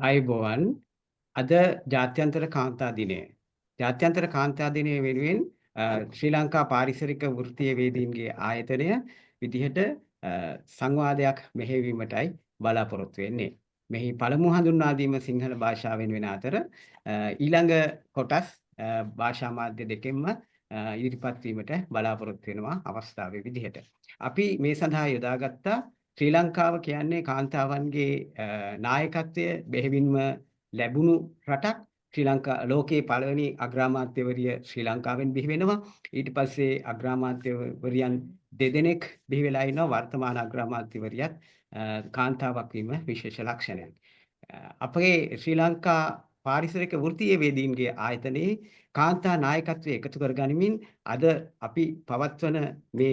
අයිබෝවන් අද ජාත්‍යන්තර කාන්තා දිනය. ජාත්‍යන්තර කාන්තා දිනය වෙනුවෙන් ශ්‍රී ලංකා පාරිසරික වෘත්තීය වේදීන්ගේ ආයතනය විදිහට සංවාදයක් මෙහෙයවීමටයි බලාපොරොත්තු වෙන්නේ. මෙහි පළමු හඳුන්වා දීම සිංහල භාෂාවෙන් වෙන අතර ඊළඟ කොටස් භාෂා මාධ්‍ය දෙකෙන්ම ඉදිරිපත් වීමට බලාපොරොත්තු වෙනවා අවස්ථාවේ විදිහට. අපි මේ සඳහා යොදාගත්තා ශ්‍රී ලංකාව කියන්නේ කාන්තාවන්ගේ නායකත්වය බෙහෙවින්ම ලැබුණු රටක්. ශ්‍රී ලංකා ලෝකයේ පළවෙනි අග්‍රාමාත්‍යවරිය ශ්‍රී ලංකාවෙන් බිහි වෙනවා. ඊට පස්සේ අග්‍රාමාත්‍යවරියන් දෙදෙනෙක් බිහි වෙලා ඉනවා. වර්තමාන අග්‍රාමාත්‍යවරියත් කාන්තාවක් වීම විශේෂ ලක්ෂණයක්. අපේ ශ්‍රී ලංකා පාරිසරික වෘත්තීය වේදීන්ගේ ආයතනයේ කාන්තා නායකත්වය එකතු කරගනිමින් අද අපි පවත්වන මේ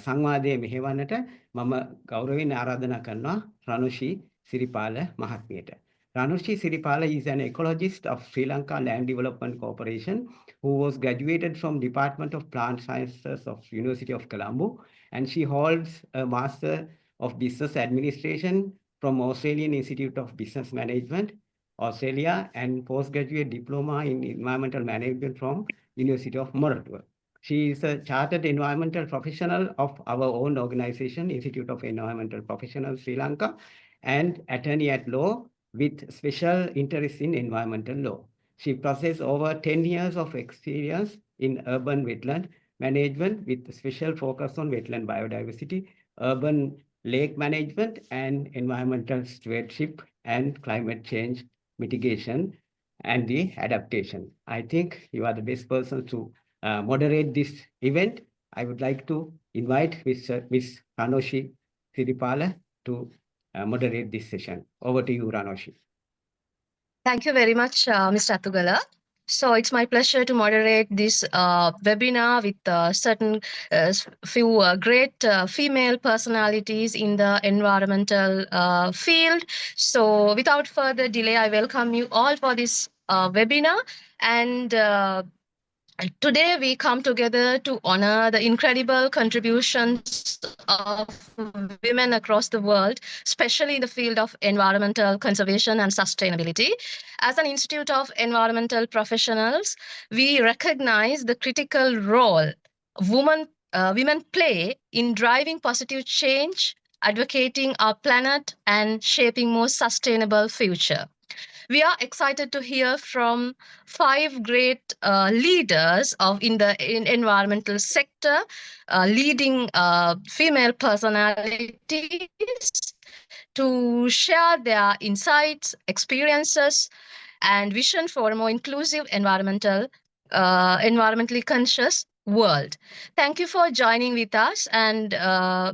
සංවාදයේ මෙහෙවන්නට මම ගෞරවයෙන් ආරාධනා කරනවා රනුෂි Siripala මහත්මියට. Ranushi Siripala is an ecologist of Sri Lanka Land Development Corporation who was graduated from Department of Plant Sciences of University of Colombo, and she holds a Master of Business Administration from Australian Institute of Business Management, Australia, and postgraduate diploma in environmental management from University of Moratuwa. She is a chartered environmental professional of our own organization, Institute of Environmental Professionals Sri Lanka, and attorney at law with special interest in environmental law. She possesses over 10 years of experience in urban wetland management with special focus on wetland biodiversity, urban lake management, and environmental stewardship and climate change mitigation and the adaptation. I think you are the best person to moderate this event. I would like to invite Ms. Ranushi Siripala to moderate this session. Over to you, Ranushi. Thank you very much, Mr. Atugala. So it's my pleasure to moderate this webinar with certain few great female personalities in the environmental field. So without further delay, I welcome you all for this webinar. And today we come together to honor the incredible contributions of women across the world, especially in the field of environmental conservation and sustainability. As an Institute of Environmental Professionals, we recognize the critical role women play in driving positive change, advocating our planet, and shaping more sustainable future. We are excited to hear from 5 great leaders in the environmental sector, leading female personalities to share their insights, experiences, and vision for a more inclusive environmentally conscious world. Thank you for joining with us, and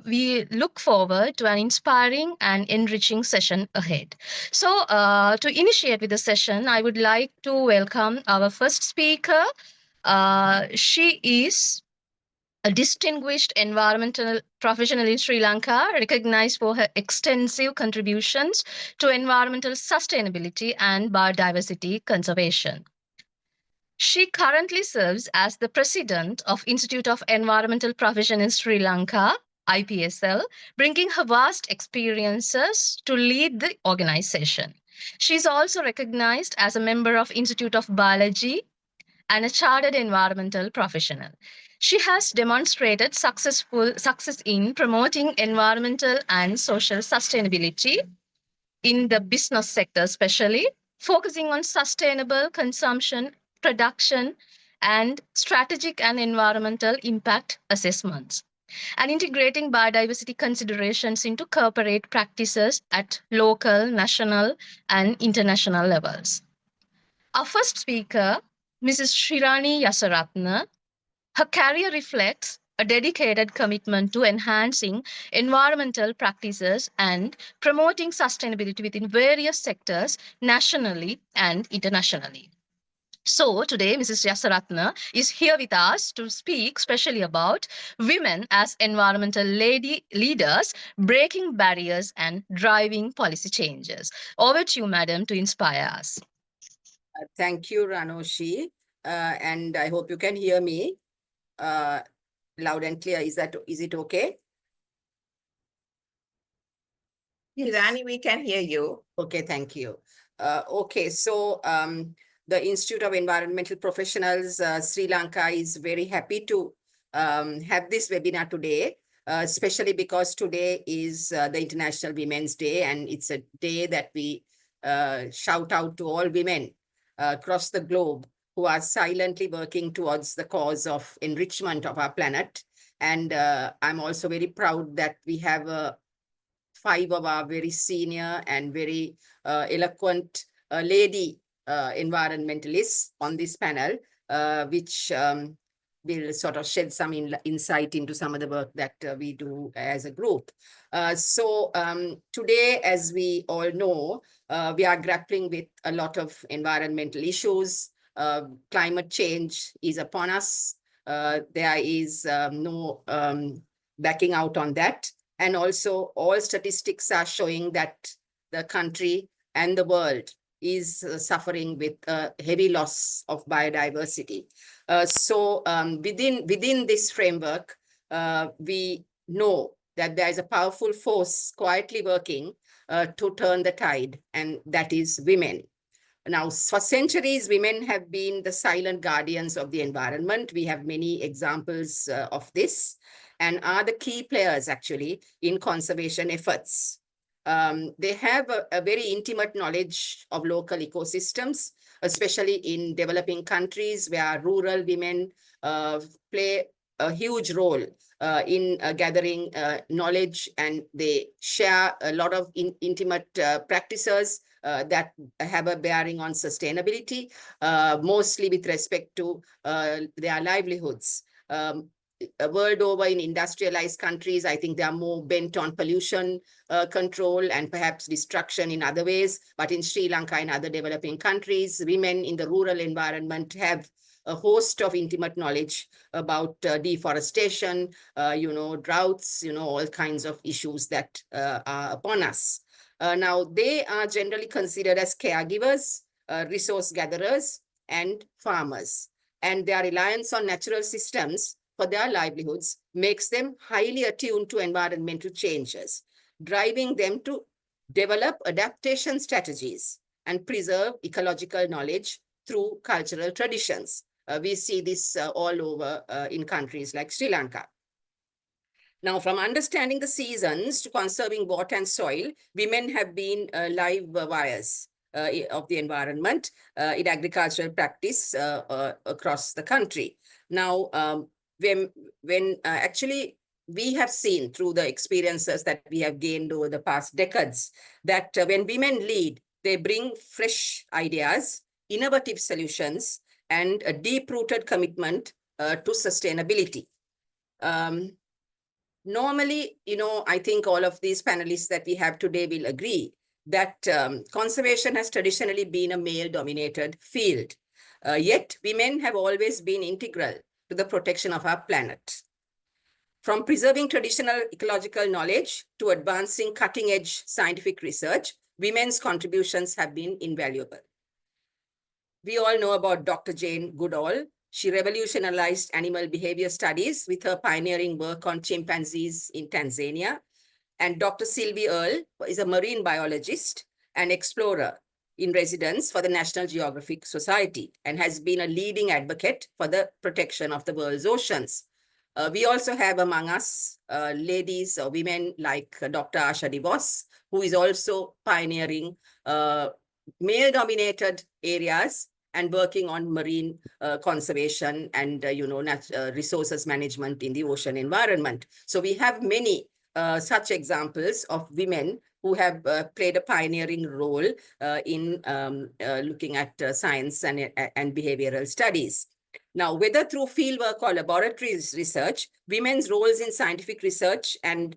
we look forward to an inspiring and enriching session ahead. So to initiate with the session, I would like to welcome our first speaker. She is a distinguished environmental professional in Sri Lanka, recognized for her extensive contributions to environmental sustainability and biodiversity conservation. She currently serves as the president of Institute of Environmental Profession in Sri Lanka, IEPSL, bringing her vast experiences to lead the organization. She is also recognized as a member of Institute of Biology and a chartered environmental professional. She has demonstrated success in promoting environmental and social sustainability in the business sector, especially focusing on sustainable consumption, production, and strategic and environmental impact assessments, and integrating biodiversity considerations into corporate practices at local, national, and international levels. Our first speaker, Mrs. Shiranee Yasaratne, her career reflects a dedicated commitment to enhancing environmental practices and promoting sustainability within various sectors, nationally and internationally. So today, Mrs. Yasaratne is here with us to speak specially about women as environmental leaders, breaking barriers and driving policy changes. Over to you, madam, to inspire us. Thank you, Ranushi. And I hope you can hear me loud and clear. Is it okay? Yes. Shiranee, we can hear you. Okay, thank you. Okay, so the Institute of Environmental Professionals, Sri Lanka is very happy to have this webinar today, especially because today is the International Women's Day, and it's a day that we shout out to all women across the globe who are silently working towards the cause of enrichment of our planet. And I'm also very proud that we have 5 of our very senior and very eloquent lady environmentalists on this panel, which will sort of shed some insight into some of the work that we do as a group. So today, as we all know, we are grappling with a lot of environmental issues. Climate change is upon us. There is no backing out on that. And also all statistics are showing that the country and the world is suffering with a heavy loss of biodiversity. So within this framework, we know that there is a powerful force quietly working to turn the tide, and that is women. Now, for centuries, women have been the silent guardians of the environment. We have many examples of this, and are the key players actually in conservation efforts. They have a very intimate knowledge of local ecosystems, especially in developing countries where rural women play a huge role in gathering knowledge, and they share a lot of intimate practices that have a bearing on sustainability, mostly with respect to their livelihoods. World over in industrialized countries, I think they are more bent on pollution control and perhaps destruction in other ways. But in Sri Lanka and other developing countries, women in the rural environment have a host of intimate knowledge about deforestation, droughts, all kinds of issues that are upon us. Now, they are generally considered as caregivers, resource gatherers, and farmers. And their reliance on natural systems for their livelihoods makes them highly attuned to environmental changes, driving them to develop adaptation strategies and preserve ecological knowledge through cultural traditions. We see this all over in countries like Sri Lanka. Now, from understanding the seasons to conserving water and soil, women have been live wires of the environment in agricultural practice across the country. Now, when actually we have seen through the experiences that we have gained over the past decades, that when women lead, they bring fresh ideas, innovative solutions, and a deep-rooted commitment to sustainability. Normally, I think all of these panelists that we have today will agree that conservation has traditionally been a male-dominated field. Yet, women have always been integral to the protection of our planet. From preserving traditional ecological knowledge to advancing cutting-edge scientific research, women's contributions have been invaluable. We all know about Dr. Jane Goodall. She revolutionized animal behavior studies with her pioneering work on chimpanzees in Tanzania. And Dr. Sylvie Earle is a marine biologist and explorer in residence for the National Geographic Society and has been a leading advocate for the protection of the world's oceans. We also have among us ladies or women like Dr. Asha DeVos, who is also pioneering male-dominated areas and working on marine conservation and resources management in the ocean environment. So we have many such examples of women who have played a pioneering role in looking at science and behavioral studies. Now, whether through fieldwork or laboratory research, women's roles in scientific research and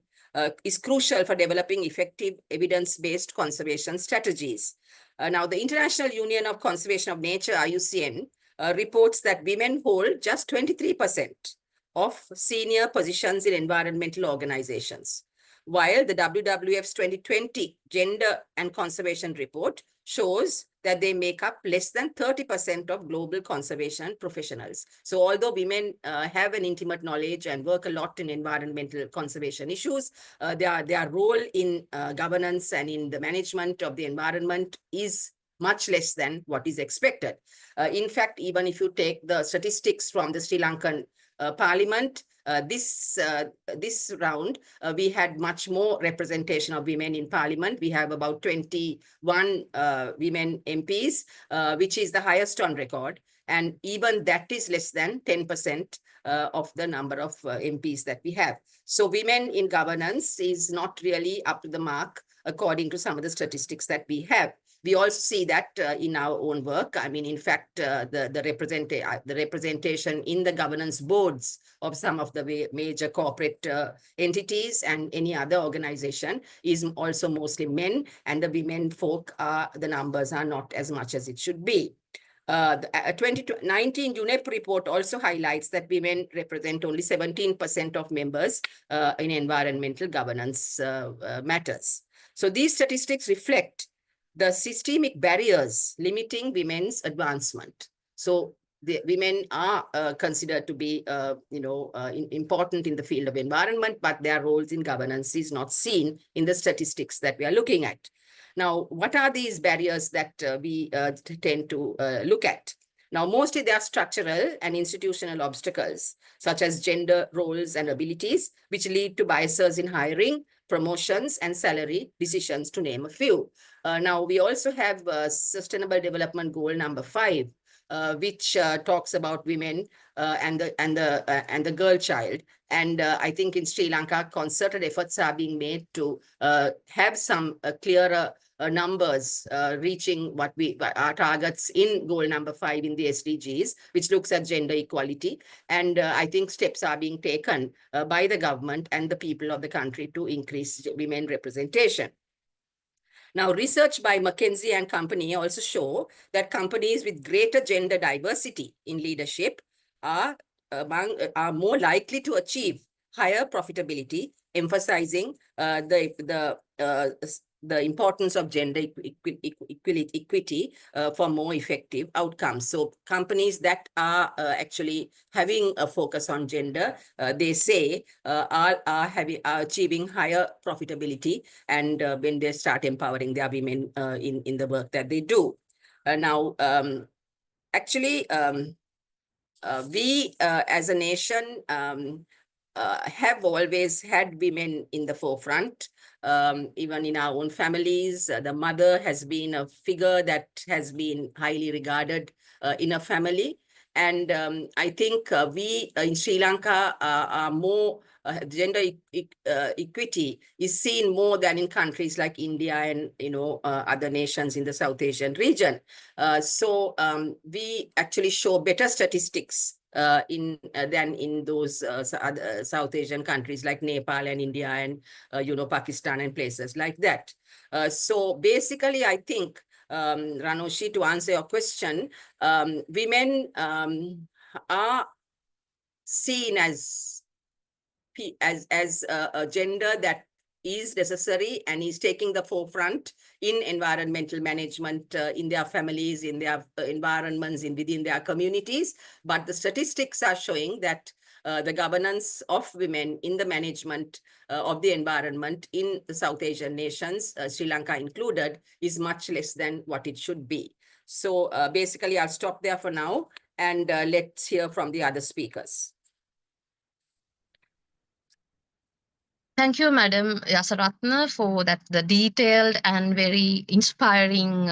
is crucial for developing effective evidence-based conservation strategies. Now, the International Union of Conservation of Nature, IUCN, reports that women hold just 23% of senior positions in environmental organizations, while the WWF's 2020 Gender and Conservation Report shows that they make up less than 30% of global conservation professionals. So although women have an intimate knowledge and work a lot in environmental conservation issues, their role in governance and in the management of the environment is much less than what is expected. In fact, even if you take the statistics from the Sri Lankan Parliament, this round, we had much more representation of women in Parliament. We have about 21 women MPs, which is the highest on record. And even that is less than 10% of the number of MPs that we have. So women in governance is not really up to the mark according to some of the statistics that we have. We also see that in our own work. I mean, in fact, the representation in the governance boards of some of the major corporate entities and any other organization is also mostly men, and the women folk the numbers are not as much as it should be. The 2019 UNEP report also highlights that women represent only 17% of members in environmental governance matters. So these statistics reflect the systemic barriers limiting women's advancement. So the women are considered to be, important in the field of environment, but their roles in governance is not seen in the statistics that we are looking at. Now, what are these barriers that we tend to look at? Now, mostly they are structural and institutional obstacles, such as gender roles and abilities, which lead to biases in hiring, promotions, and salary decisions, to name a few. Now, we also have Sustainable Development Goal number 5, which talks about women and the girl child. And I think in Sri Lanka, concerted efforts are being made to have some clearer numbers reaching what our targets in goal number 5 in the SDGs, which looks at gender equality. And I think steps are being taken by the government and the people of the country to increase women representation. Now, research by McKinsey and Company also show that companies with greater gender diversity in leadership are more likely to achieve higher profitability, emphasizing the importance of gender equity for more effective outcomes. So companies that are actually having a focus on gender, they say are achieving higher profitability, and when they start empowering their women in the work that they do. We as a nation have always had women in the forefront. Even in our own families, the mother has been a figure that has been highly regarded in a family. And I think we in Sri Lanka are more, gender equity is seen more than in countries like India and other nations in the South Asian region. So we actually show better statistics than in those other South Asian countries like Nepal and India and Pakistan and places like that. So basically, I think, Ranoshi, to answer your question, women are seen as a gender that is necessary and is taking the forefront in environmental management in their families, in their environments, within their communities. But the statistics are showing that the governance of women in the management of the environment in the South Asian nations, Sri Lanka included, is much less than what it should be. So basically, I'll stop there for now, and let's hear from the other speakers. Thank you, Madam Yasaratne, for the detailed and very inspiring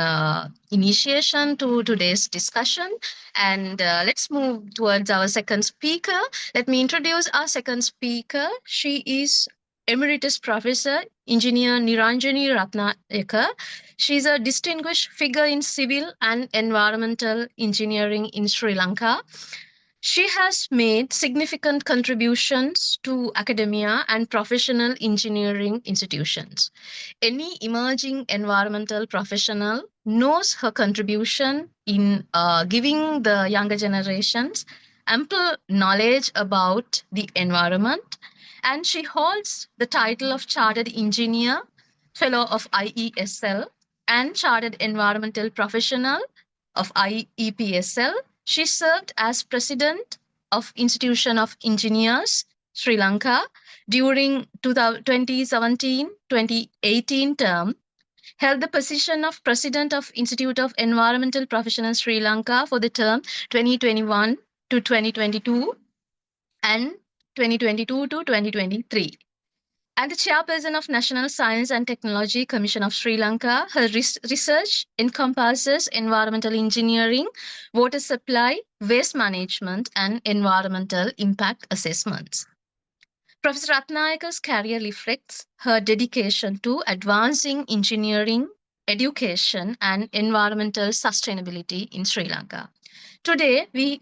initiation to today's discussion. And let's move towards our second speaker. Let me introduce our second speaker. She is Emeritus Professor, Engineer Niranjanie Ratnayake. She's a distinguished figure in civil and environmental engineering in Sri Lanka. She has made significant contributions to academia and professional engineering institutions. Any emerging environmental professional knows her contribution in giving the younger generations ample knowledge about the environment, and she holds the title of Chartered Engineer, Fellow of IESL, and Chartered Environmental Professional of IEPSL. She served as president of Institution of Engineers, Sri Lanka, during 2017-2018 term. held the position of President of Institute of Environmental Professionals Sri Lanka for the term 2021 to 2022 and 2022 to 2023. And the chairperson of National Science and Technology Commission of Sri Lanka. Her research encompasses environmental engineering, water supply, waste management, and environmental impact assessments. Professor Ratnayake's career reflects her dedication to advancing engineering, education, and environmental sustainability in Sri Lanka. Today, we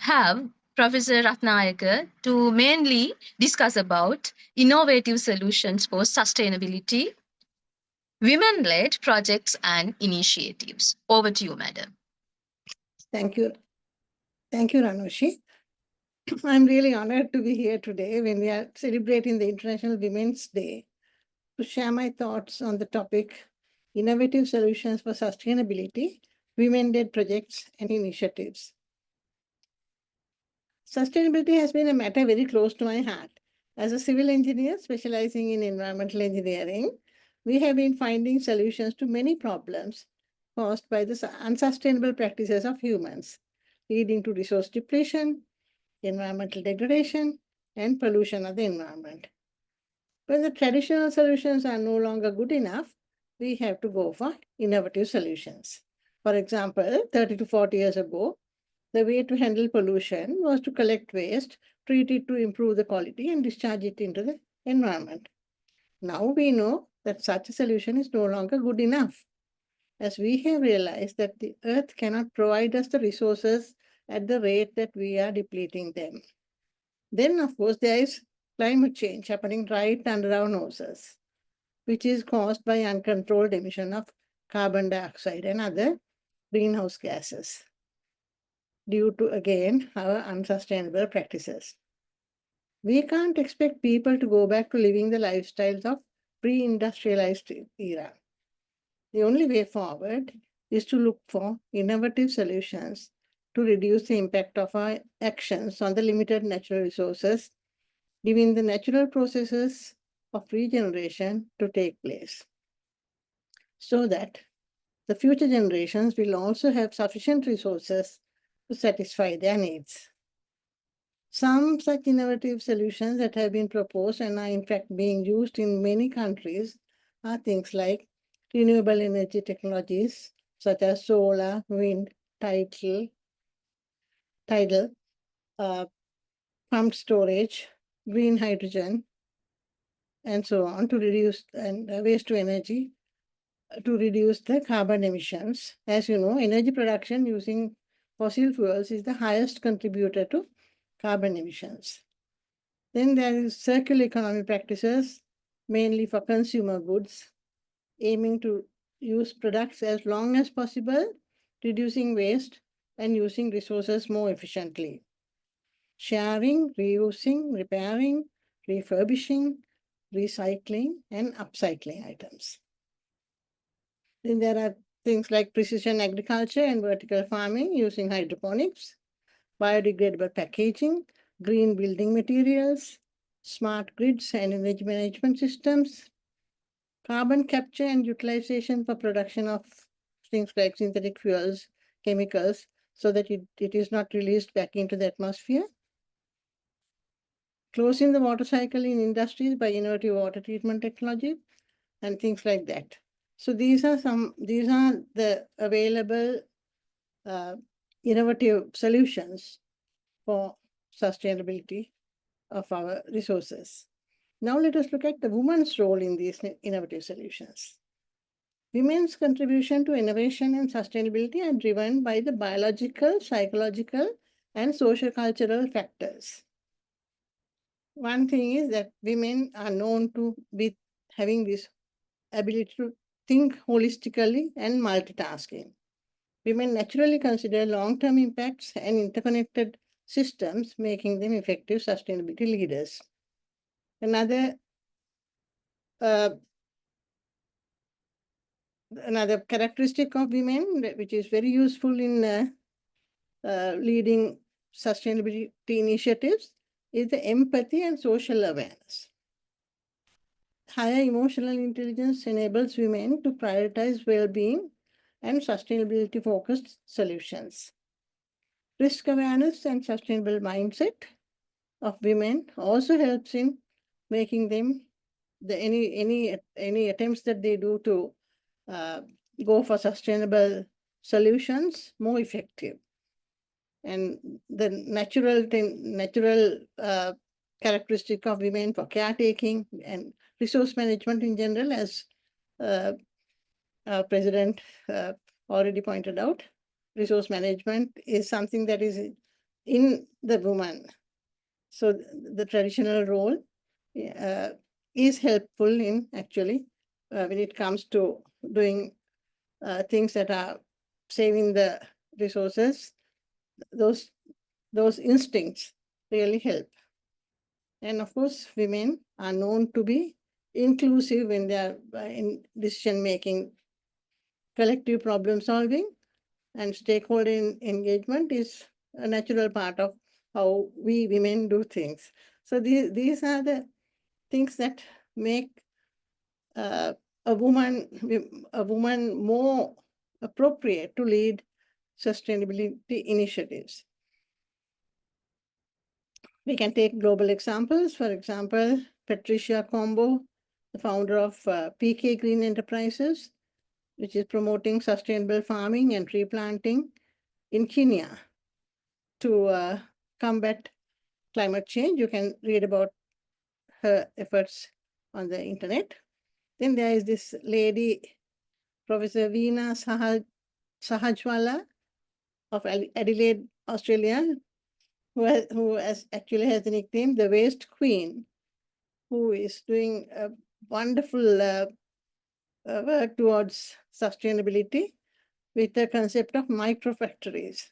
have Professor Ratnayake to mainly discuss about innovative solutions for sustainability, women-led projects and initiatives. Over to you, madam. Thank you. Thank you, Ranushi. I'm really honored to be here today when we are celebrating the International Women's Day to share my thoughts on the topic, innovative solutions for sustainability, women-led projects and initiatives. Sustainability has been a matter very close to my heart. As a civil engineer specializing in environmental engineering, we have been finding solutions to many problems caused by the unsustainable practices of humans, leading to resource depletion, environmental degradation, and pollution of the environment. When the traditional solutions are no longer good enough, we have to go for innovative solutions. For example, 30 to 40 years ago, the way to handle pollution was to collect waste, treat it to improve the quality, and discharge it into the environment. Now we know that such a solution is no longer good enough, as we have realized that the earth cannot provide us the resources at the rate that we are depleting them. Then, of course, there is climate change happening right under our noses, which is caused by uncontrolled emission of carbon dioxide and other greenhouse gases due to, again, our unsustainable practices. We can't expect people to go back to living the lifestyles of pre-industrialized era. The only way forward is to look for innovative solutions to reduce the impact of our actions on the limited natural resources, giving the natural processes of regeneration to take place, so that the future generations will also have sufficient resources to satisfy their needs. Some such innovative solutions that have been proposed and are in fact being used in many countries are things like renewable energy technologies such as solar, wind, tidal, pumped storage, green hydrogen, and so on, to reduce and waste to energy to reduce the carbon emissions. As you know, energy production using fossil fuels is the highest contributor to carbon emissions. Then there is circular economy practices, mainly for consumer goods, aiming to use products as long as possible, reducing waste and using resources more efficiently. Sharing, reusing, repairing, refurbishing, recycling, and upcycling items. Then there are things like precision agriculture and vertical farming using hydroponics, biodegradable packaging, green building materials, smart grids and energy management systems, carbon capture and utilization for production of things like synthetic fuels, chemicals, so that it is not released back into the atmosphere, closing the water cycle in industries by innovative water treatment technology, and things like that. So these are the available innovative solutions for sustainability of our resources. Now let us look at the woman's role in these innovative solutions. Women's contribution to innovation and sustainability are driven by the biological, psychological, and socio-cultural factors. One thing is that women are known to be having this ability to think holistically and multitasking. Women naturally consider long-term impacts and interconnected systems, making them effective sustainability leaders. Another characteristic of women, which is very useful in leading sustainability initiatives, is the empathy and social awareness. higher emotional intelligence enables women to prioritize well-being and sustainability-focused solutions. Risk awareness and sustainable mindset of women also helps in making them any attempts that they do to go for sustainable solutions more effective. And the natural characteristic of women for caretaking and resource management in general, as our President already pointed out, resource management is something that is in the woman. So the traditional role is helpful in actually when it comes to doing things that are saving the resources. Those instincts really help. And of course, women are known to be inclusive when they are in decision making. Collective problem solving and stakeholder engagement is a natural part of how we women do things. So these are the things that make a woman more appropriate to lead sustainability initiatives. We can take global examples. For example, Patricia Combo, the founder of PK Green Enterprises, which is promoting sustainable farming and tree planting in Kenya to combat climate change. You can read about her efforts on the internet. Then there is this lady, Professor Veena Sahajwala of Adelaide, Australia, who actually has the nickname the Waste Queen, who is doing a wonderful work towards sustainability with the concept of microfactories,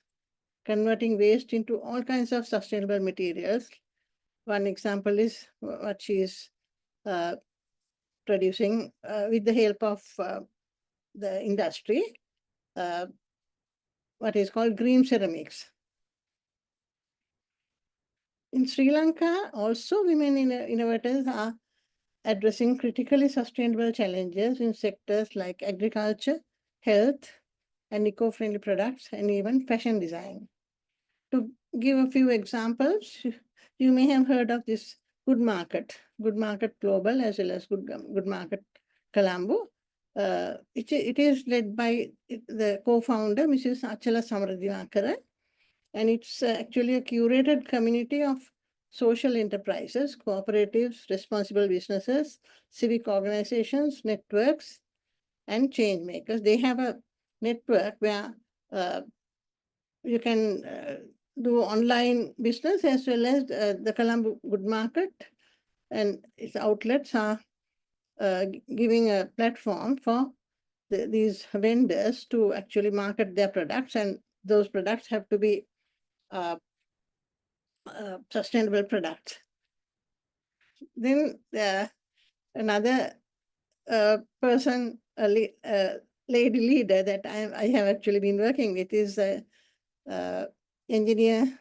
converting waste into all kinds of sustainable materials. One example is what she is producing with the help of the industry, what is called green ceramics. In Sri Lanka, also women innovators are addressing critically sustainable challenges in sectors like agriculture, health, and eco-friendly products, and even fashion design. To give a few examples, you may have heard of this Good Market Global, as well as Good Market Colombo. It is led by the co-founder, Mrs. Achala Samarawickrama, and it's actually a curated community of social enterprises, cooperatives, responsible businesses, civic organizations, networks, and change makers. They have a network where you can do online business as well as the Colombo Good Market, and its outlets are giving a platform for these vendors to actually market their products, and those products have to be sustainable products. Then another person, a lady leader that I have actually been working with is engineer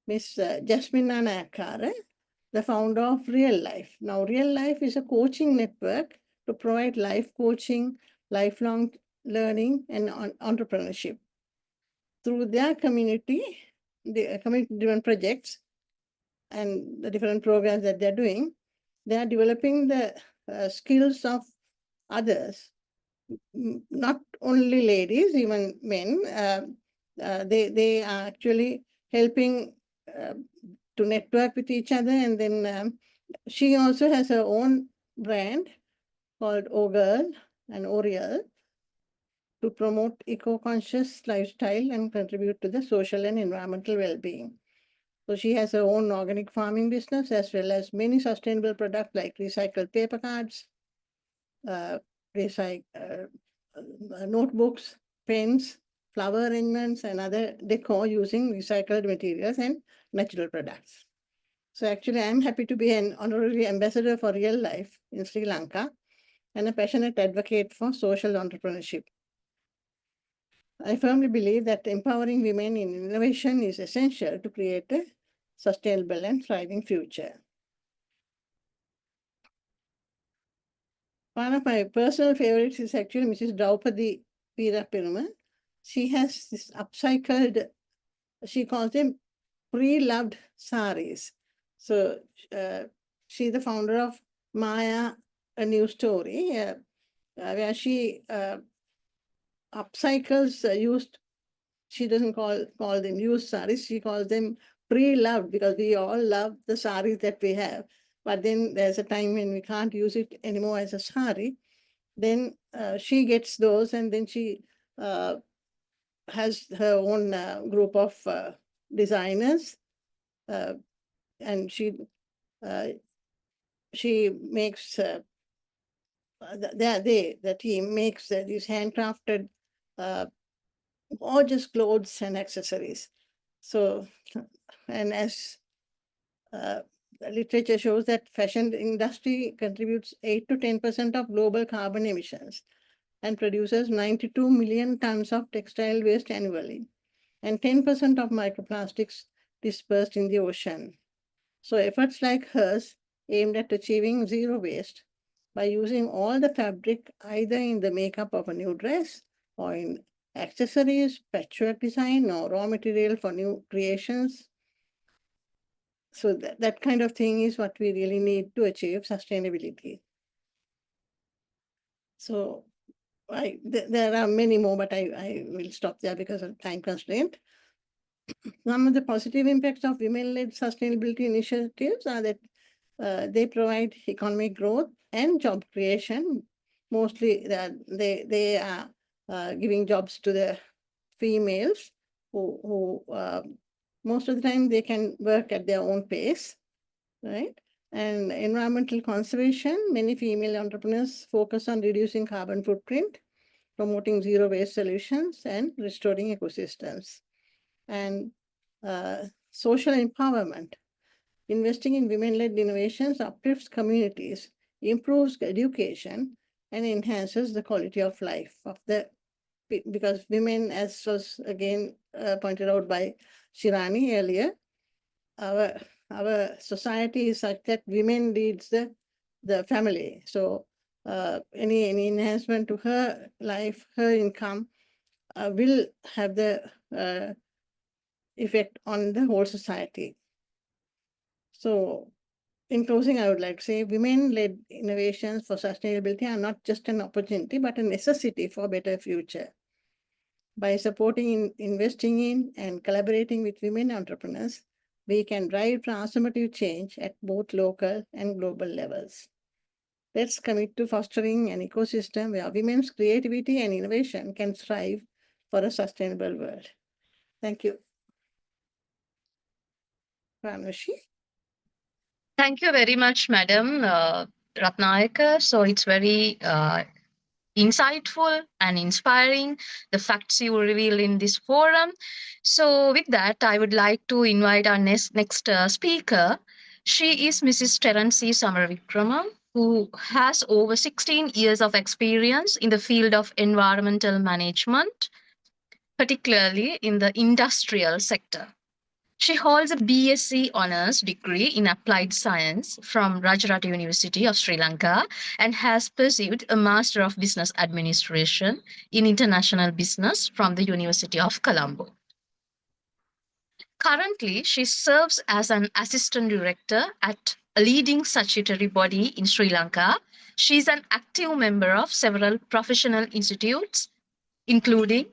Miss Jasmine Nanayakara, the founder of Real Life. Now, Real Life is a coaching network to provide life coaching, lifelong learning, and entrepreneurship. Through their community, the community-driven projects, and the different programs that they're doing, they are developing the skills of others, not only ladies, even men. They are actually helping to network with each other. And then she also has her own brand called O-Girl and Oriel to promote eco-conscious lifestyle and contribute to the social and environmental well-being. So she has her own organic farming business, as well as many sustainable products like recycled paper cards, notebooks, pens, flower arrangements, and other decor using recycled materials and natural products. So actually, I'm happy to be an honorary ambassador for Real Life in Sri Lanka and a passionate advocate for social entrepreneurship. I firmly believe that empowering women in innovation is essential to create a sustainable and thriving future. one of my personal favorites is actually Mrs. Draupadi Veeraperumal. She has this upcycled, she calls them pre-loved saris. So she's the founder of Maya, a new story, where she upcycles used, she doesn't call them used saris, she calls them pre-loved, because we all love the saris that we have. But then there's a time when we can't use it anymore as a sari. Then she gets those, and then she has her own group of designers, and she makes the team makes these handcrafted gorgeous clothes and accessories. So, and as the literature shows that fashion industry contributes 8 to 10% of global carbon emissions and produces 92 million tons of textile waste annually, and 10% of microplastics dispersed in the ocean. So efforts like hers aimed at achieving zero waste by using all the fabric either in the makeup of a new dress or in accessories, patchwork design, or raw material for new creations. So that kind of thing is what we really need to achieve sustainability. So there are many more, but I will stop there because of time constraint. Some of the positive impacts of women-led sustainability initiatives are that they provide economic growth and job creation. Mostly they are giving jobs to the females who most of the time they can work at their own pace, right? And environmental conservation, many female entrepreneurs focus on reducing carbon footprint, promoting zero waste solutions, and restoring ecosystems. And social empowerment. Investing in women-led innovations uplifts communities, improves education, and enhances the quality of life of because women, as was again pointed out by Shiranee earlier, our society is such that women leads the family. So any enhancement to her life, her income will have the effect on the whole society. So in closing, I would like to say women-led innovations for sustainability are not just an opportunity, but a necessity for a better future. By supporting, investing in, and collaborating with women entrepreneurs, we can drive transformative change at both local and global levels. Let's commit to fostering an ecosystem where women's creativity and innovation can thrive for a sustainable world. Thank you. Ranushi. Thank you very much, Madam Ratnayake. So it's very insightful and inspiring, the facts you reveal in this forum. So with that, I would like to invite our next speaker. She is Mrs. Terancy Samarawickrama, who has over 16 years of experience in the field of environmental management, particularly in the industrial sector. She holds a BSc Honours degree in Applied Science from Rajarata University of Sri Lanka and has pursued a Master of Business Administration in International Business from the University of Colombo. Currently, she serves as an Assistant Director at a leading statutory body in Sri Lanka. She is an active member of several professional institutes, including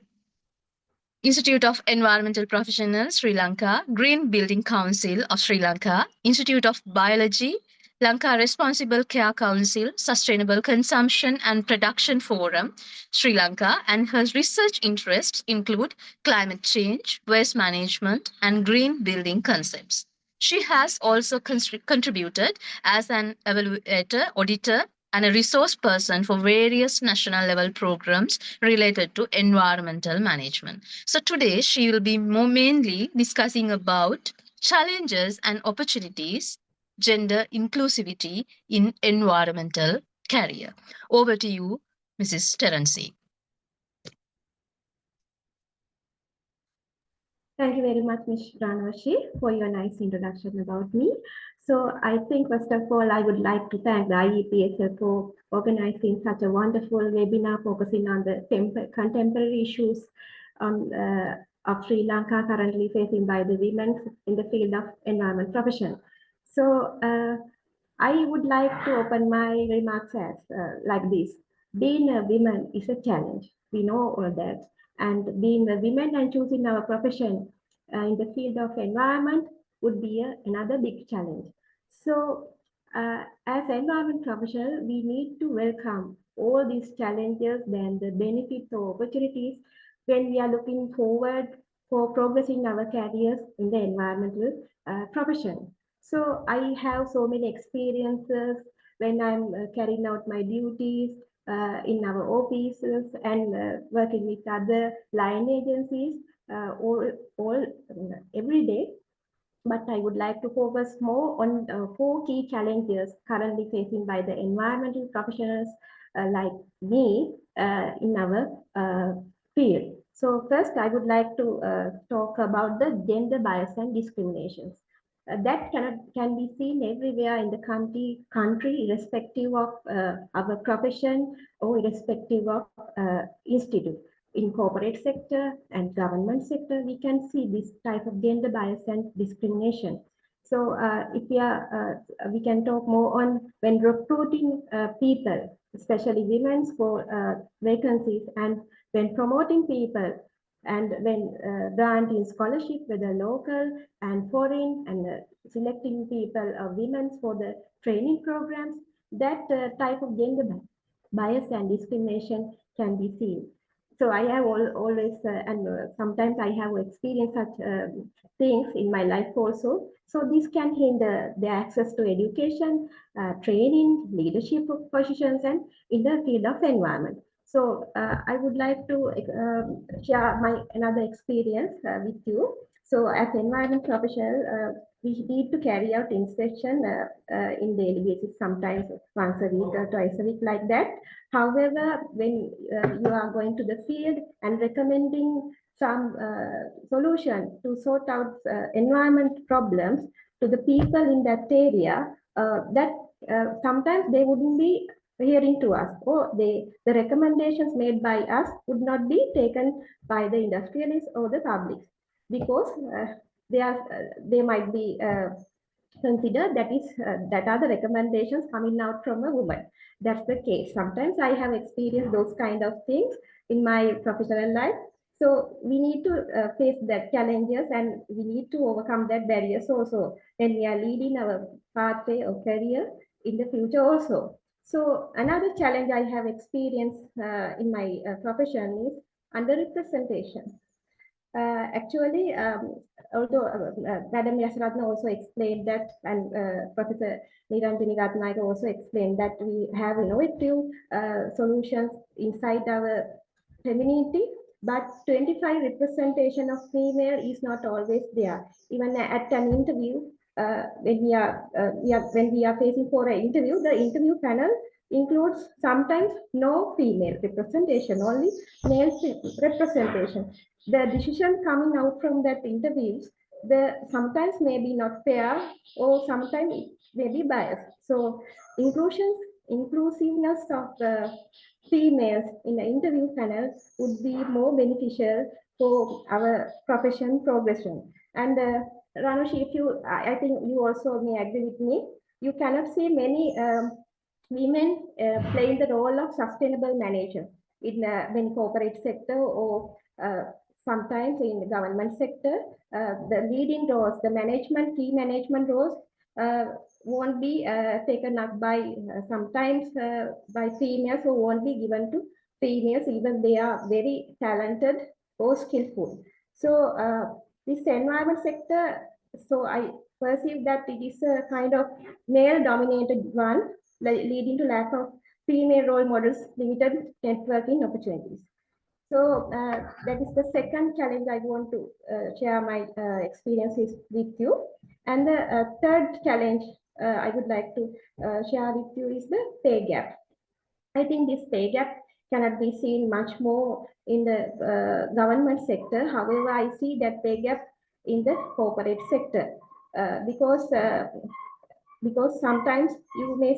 Institute of Environmental Professionals, Sri Lanka, Green Building Council of Sri Lanka, Institute of Biology, Lanka Responsible Care Council, Sustainable Consumption and Production Forum, Sri Lanka, and her research interests include climate change, waste management, and green building concepts. She has also contributed as an evaluator, auditor, and a resource person for various national level programs related to environmental management. So today she will be more mainly discussing about challenges and opportunities, gender inclusivity in environmental career. Over to you, Mrs. Terancy. Thank you very much, Ms. Ranwashi, for your nice introduction about me. So I think first of all, I would like to thank the IEPSL for organizing such a wonderful webinar focusing on the contemporary issues of Sri Lanka currently facing by the women in the field of environment profession. So I would like to open my remarks as like this. Being a woman is a challenge. We know all that. And being a woman and choosing our profession in the field of environment would be another big challenge. So as environment professional, we need to welcome all these challenges and the benefits or opportunities when we are looking forward for progressing our careers in the environmental profession. So I have so many experiences when I'm carrying out my duties in our offices and working with other line agencies every day. But I would like to focus more on 4 key challenges currently facing by the environmental professionals like me in our field. So first, I would like to talk about the gender bias and discriminations. That can be seen everywhere in the country, irrespective of our profession or irrespective of institute. In corporate sector and government sector, we can see this type of gender bias and discrimination. So if we can talk more on when recruiting people, especially women for vacancies, and when promoting people, and when granting scholarship, whether local and foreign, and selecting people or women for the training programs, that type of gender bias and discrimination can be seen. So I have always, and sometimes I have experienced such things in my life also. So this can hinder the access to education, training, leadership positions, and in the field of environment. So I would like to share my another experience with you. So as environment professional, we need to carry out inspection in daily basis, sometimes once a week or twice a week like that. However, when you are going to the field and recommending some solution to sort out environment problems to the people in that area, that sometimes they wouldn't be hearing to us, or the recommendations made by us would not be taken by the industrialists or the public, because they might be consider that are the recommendations coming out from a woman. That's the case. Sometimes I have experienced those kind of things in my professional life. So we need to face that challenges, and we need to overcome that barriers also when we are leading our pathway or career in the future also. So another challenge I have experienced in my profession is underrepresentation. Actually, although Madam Yasaratne also explained that, and Professor Niranjanie Ratnayake also explained that we have innovative solutions inside our community, but 25 representation of female is not always there. Even at an interview, when we are facing for an interview, the interview panel includes sometimes no female representation, only male representation. The decision coming out from that interviews, sometimes may be not fair, or sometimes may be biased. So inclusiveness of the females in the interview panel would be more beneficial for our profession progression. And Ranushi, I think you also may agree with me, you cannot see many women playing the role of sustainable manager in many corporate sector, or sometimes in the government sector. The leading roles, the key management roles won't be taken up by sometimes by females, who won't be given to females, even they are very talented or skillful. So this environment sector, so I perceive that it is a kind of male dominated one, leading to lack of female role models, limited networking opportunities. So that is the second challenge I want to share my experiences with you. And the third challenge I would like to share with you is the pay gap. I think this pay gap cannot be seen much more in the government sector. However, I see that pay gap in the corporate sector, because sometimes you may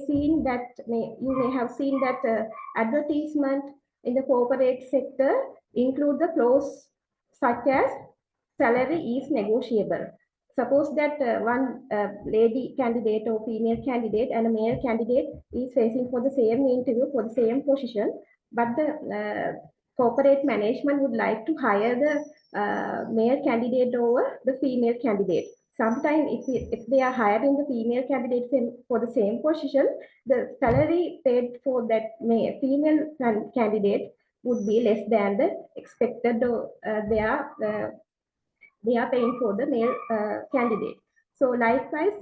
have seen that advertisement in the corporate sector include the clause such as salary is negotiable. Suppose that one lady candidate or female candidate and a male candidate is facing for the same interview for the same position, but the corporate management would like to hire the male candidate over the female candidate. Sometimes if they are hiring the female candidates for the same position, the salary paid for that female candidate would be less than the expected they are paying for the male candidate. So likewise,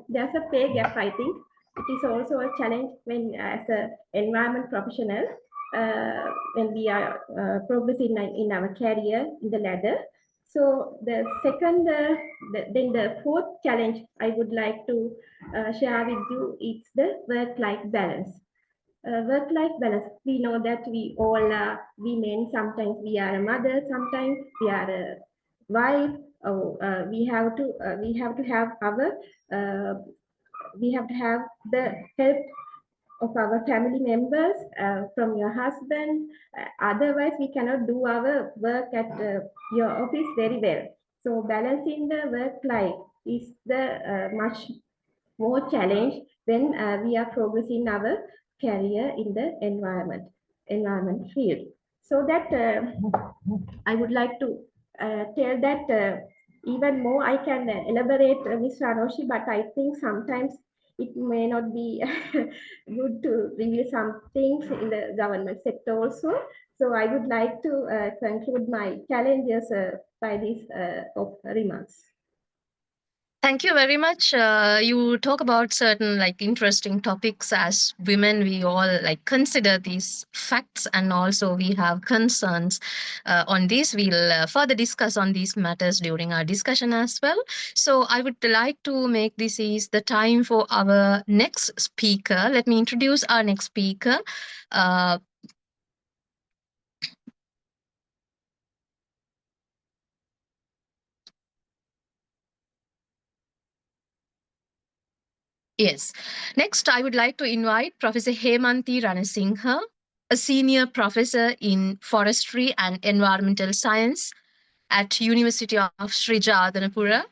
there's a pay gap, I think. It is also a challenge when as an environment professional, when we are progressing in our career in the ladder. So the second, then the fourth challenge I would like to share with you is the work-life balance. Work-life balance. We know that we all are women. Sometimes we are a mother. Sometimes we are a wife. We have to have the help of our family members from your husband. Otherwise, we cannot do our work at your office very well. So balancing the work life is the much more challenge when we are progressing our career in the environment field. So that I would like to tell that even more I can elaborate, Ms. Ranoshi, but I think sometimes it may not be good to review some things in the government sector also. So I would like to conclude my challenges by these remarks. Thank you very much. You talk about certain like interesting topics. As women, we all like consider these facts, and also we have concerns on this. We'll further discuss on these matters during our discussion as well. So I would like to make this is the time for our next speaker. Let me introduce our next speaker. Yes. Next, I would like to invite Professor Hemanthi Ranasinghe, a senior professor in forestry and environmental science at University of Sri Jadanapura.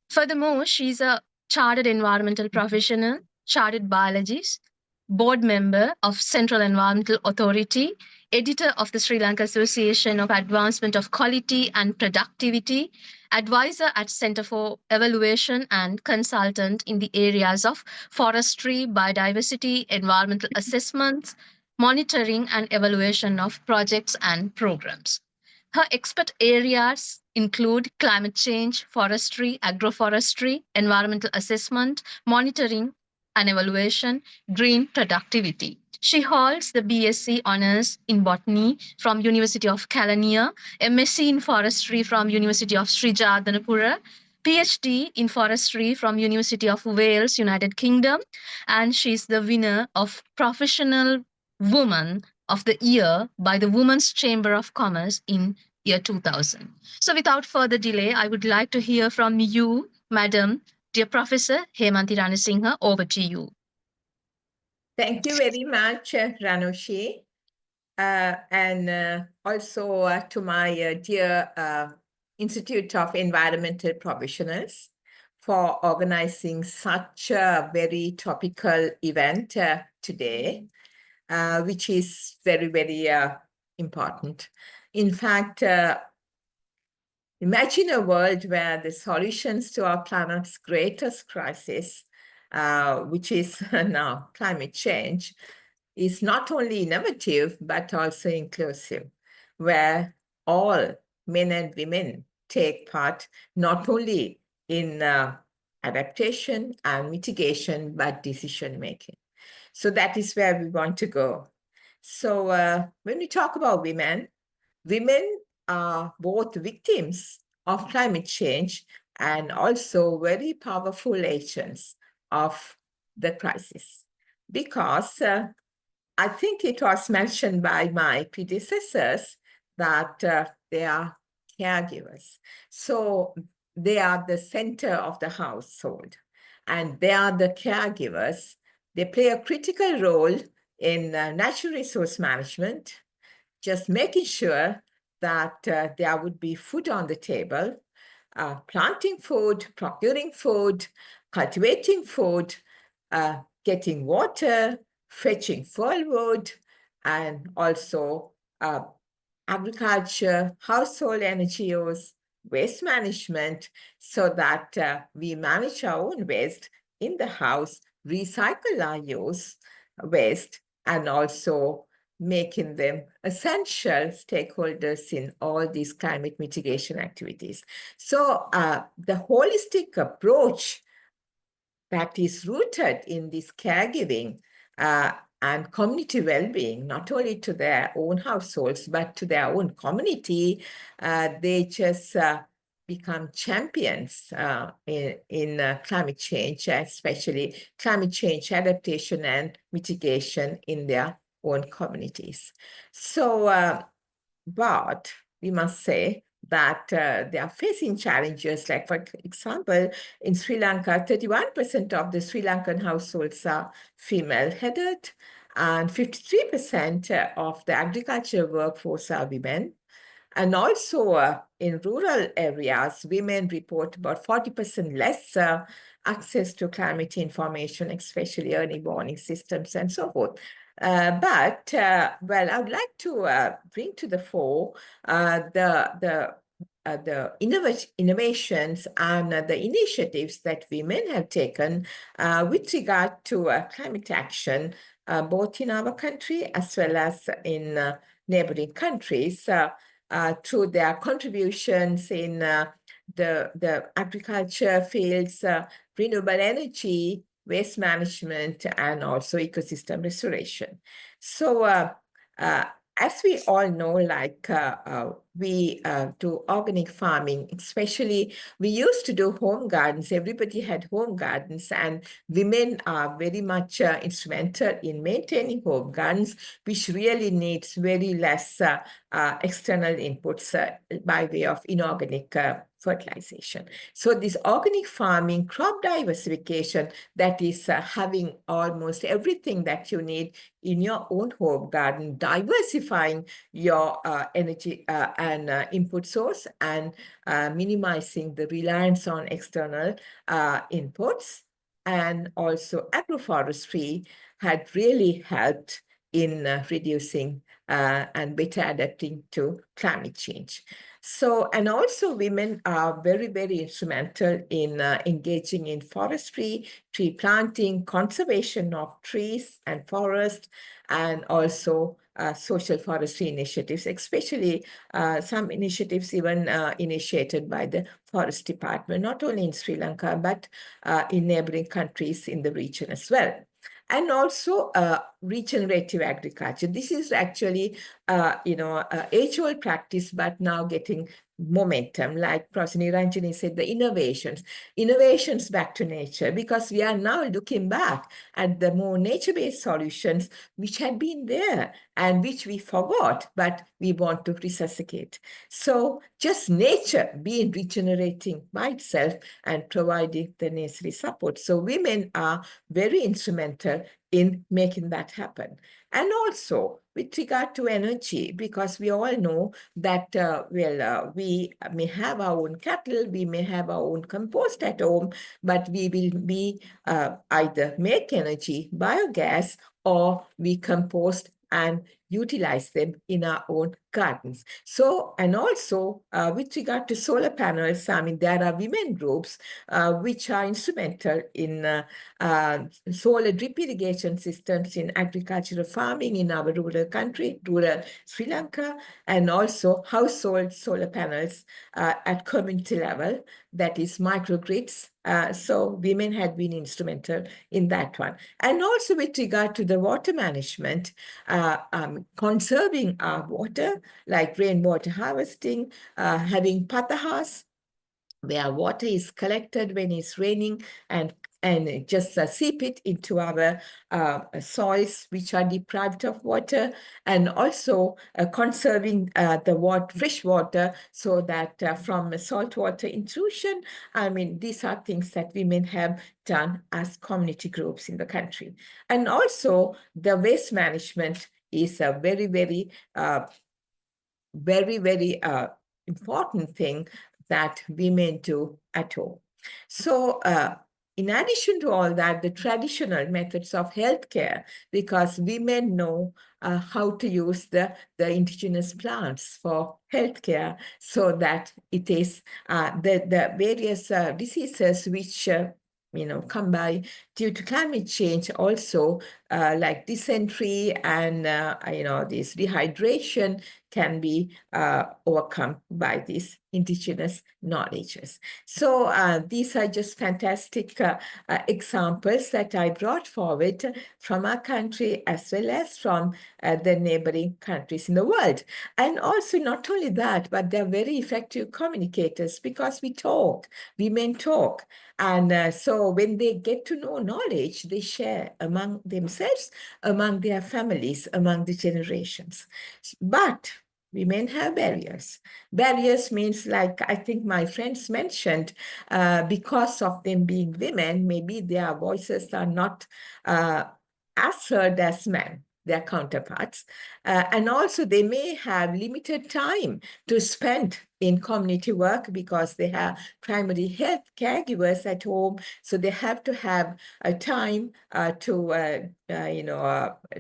Furthermore, she's a chartered environmental professional, chartered biologist, board member of Central Environmental Authority, editor of the Sri Lanka Association of Advancement of Quality and Productivity, advisor at Center for Evaluation and consultant in the areas of forestry, biodiversity, environmental assessments, monitoring and evaluation of projects and programs. Her expert areas include climate change, forestry, agroforestry, environmental assessment, monitoring and evaluation, green productivity. She holds the BSc Honours in Botany from University of Kelaniya, MSc in Forestry from University of Sri Jadanapura, PhD in Forestry from University of Wales, United Kingdom, and she's the winner of Professional Woman of the Year by the Women's Chamber of Commerce in year 2000. So without further delay, I would like to hear from you, Madam, dear Professor Hemanthi Ranasinghe, over to you. Thank you very much, Ranoshi. And also to my dear Institute of Environmental Professionals for organizing such a very topical event today, which is very, very important. In fact, imagine a world where the solutions to our planet's greatest crisis, which is now climate change, is not only innovative, but also inclusive, where all men and women take part, not only in adaptation and mitigation, but decision-making. So that is where we want to go. So when we talk about women, women are both victims of climate change and also very powerful agents of the crisis. Because I think it was mentioned by my predecessors that they are caregivers. So they are the center of the household, and they are the caregivers. They play a critical role in natural resource management, just making sure that there would be food on the table, planting food, procuring food, cultivating food, getting water, fetching firewood, and also agriculture, household energy use, waste management, so that we manage our own waste in the house, recycle our waste, and also making them essential stakeholders in all these climate mitigation activities. So the holistic approach that is rooted in this caregiving and community well-being, not only to their own households, but to their own community, they just become champions in climate change, especially climate change adaptation and mitigation in their own communities. So, but we must say that they are facing challenges. Like, for example, in Sri Lanka, 31% of the Sri Lankan households are female-headed, and 53% of the agricultural workforce are women. And also in rural areas, women report about 40% less access to climate information, especially early warning systems and so forth. But well, I would like to bring to the fore the innovations and the initiatives that women have taken with regard to climate action, both in our country as well as in neighboring countries, through their contributions in the agriculture fields, renewable energy, waste management, and also ecosystem restoration. So as we all know, like we do organic farming, especially we used to do home gardens. Everybody had home gardens, and women are very much instrumental in maintaining home gardens, which really needs very less external inputs by way of inorganic fertilization. So this organic farming, crop diversification, that is having almost everything that you need in your own home garden, diversifying your energy and input source, and minimizing the reliance on external inputs. And also agroforestry had really helped in reducing and better adapting to climate change. So, and also women are very, very instrumental in engaging in forestry, tree planting, conservation of trees and forest, and also social forestry initiatives, especially some initiatives even initiated by the Forest Department, not only in Sri Lanka, but in neighboring countries in the region as well. And also regenerative agriculture. This is actually, age-old practice, but now getting momentum. Like Prof. Niranjanie said, the innovations back to nature, because we are now looking back at the more nature-based solutions which had been there and which we forgot, but we want to resuscitate. So just nature being regenerating by itself and providing the necessary support. So women are very instrumental in making that happen. And also with regard to energy, because we all know that, we may have our own cattle, we may have our own compost at home, but we will be either make energy, biogas, or we compost and utilize them in our own gardens. So, and also with regard to solar panels, I mean, there are women groups which are instrumental in solar drip irrigation systems in agricultural farming in our rural Sri Lanka, and also household solar panels at community level, that is microgrids. So women had been instrumental in that one. And also with regard to the water management, conserving our water, like rainwater harvesting, having patahas, where water is collected when it's raining and and just seep it into our soils which are deprived of water, and also conserving the fresh water so that from saltwater intrusion, I mean, these are things that women have done as community groups in the country. And also the waste management is a very, very important thing that women do at home. So in addition to all that, the traditional methods of healthcare, because women know how to use the indigenous plants for healthcare, so that it is the various diseases which come by due to climate change, also like dysentery and this dehydration can be overcome by these indigenous knowledges. So these are just fantastic examples that I brought forward from our country as well as from the neighboring countries in the world. And also not only that, but they're very effective communicators, because women talk. And so when they get to know knowledge, they share among themselves, among their families, among the generations. But women have barriers. Barriers means, like I think my friends mentioned, because of them being women, maybe their voices are not as heard as men, their counterparts. And also they may have limited time to spend in community work because they have primary health caregivers at home. So they have to have a time to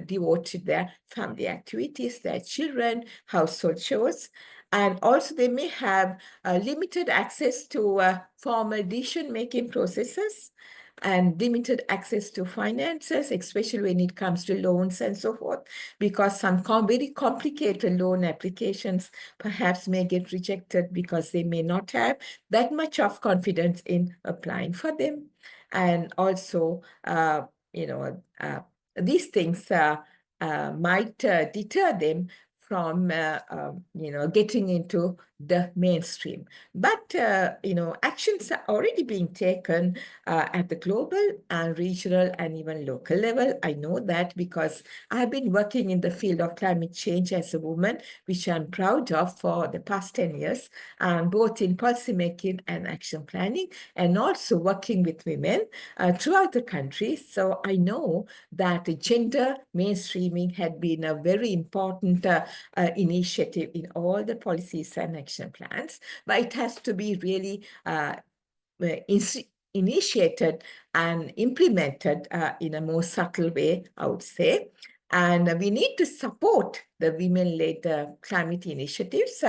devote to their family activities, their children, household chores. And also they may have limited access to formal decision-making processes and limited access to finances, especially when it comes to loans and so forth, because some very complicated loan applications perhaps may get rejected because they may not have that much of confidence in applying for them. And also, these things might deter them from getting into the mainstream. But actions are already being taken at the global and regional and even local level. I know that because I've been working in the field of climate change as a woman, which I'm proud of for the past 10 years, both in policymaking and action planning, and also working with women throughout the country. So I know that gender mainstreaming had been a very important initiative in all the policies and action plans, but it has to be really initiated and implemented in a more subtle way, I would say. And we need to support the women-led climate initiatives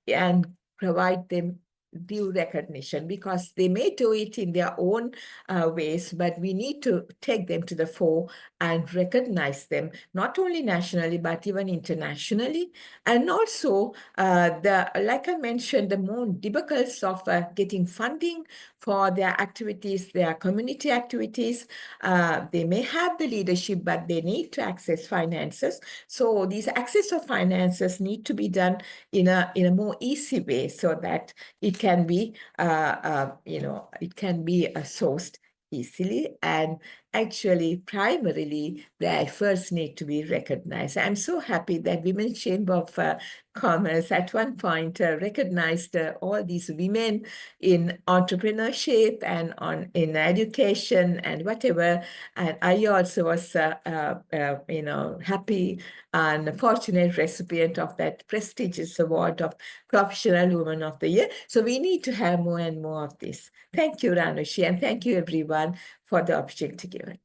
and provide them due recognition, because they may do it in their own ways, but we need to take them to the fore and recognize them, not only nationally, but even internationally. And also, like I mentioned, the more debacles of getting funding for their activities, their community activities. They may have the leadership, but they need to access finances. So these access of finances need to be done in a more easy way, so that it can be, sourced easily. And actually, primarily, the efforts need to be recognized. I'm so happy that Women's Chamber of Commerce at one point recognized all these women in entrepreneurship and in education and whatever. And I also was, happy and fortunate recipient of that prestigious award of Professional Woman of the Year. So we need to have more and more of this. Thank you, Ranushi, and thank you everyone for the opportunity given.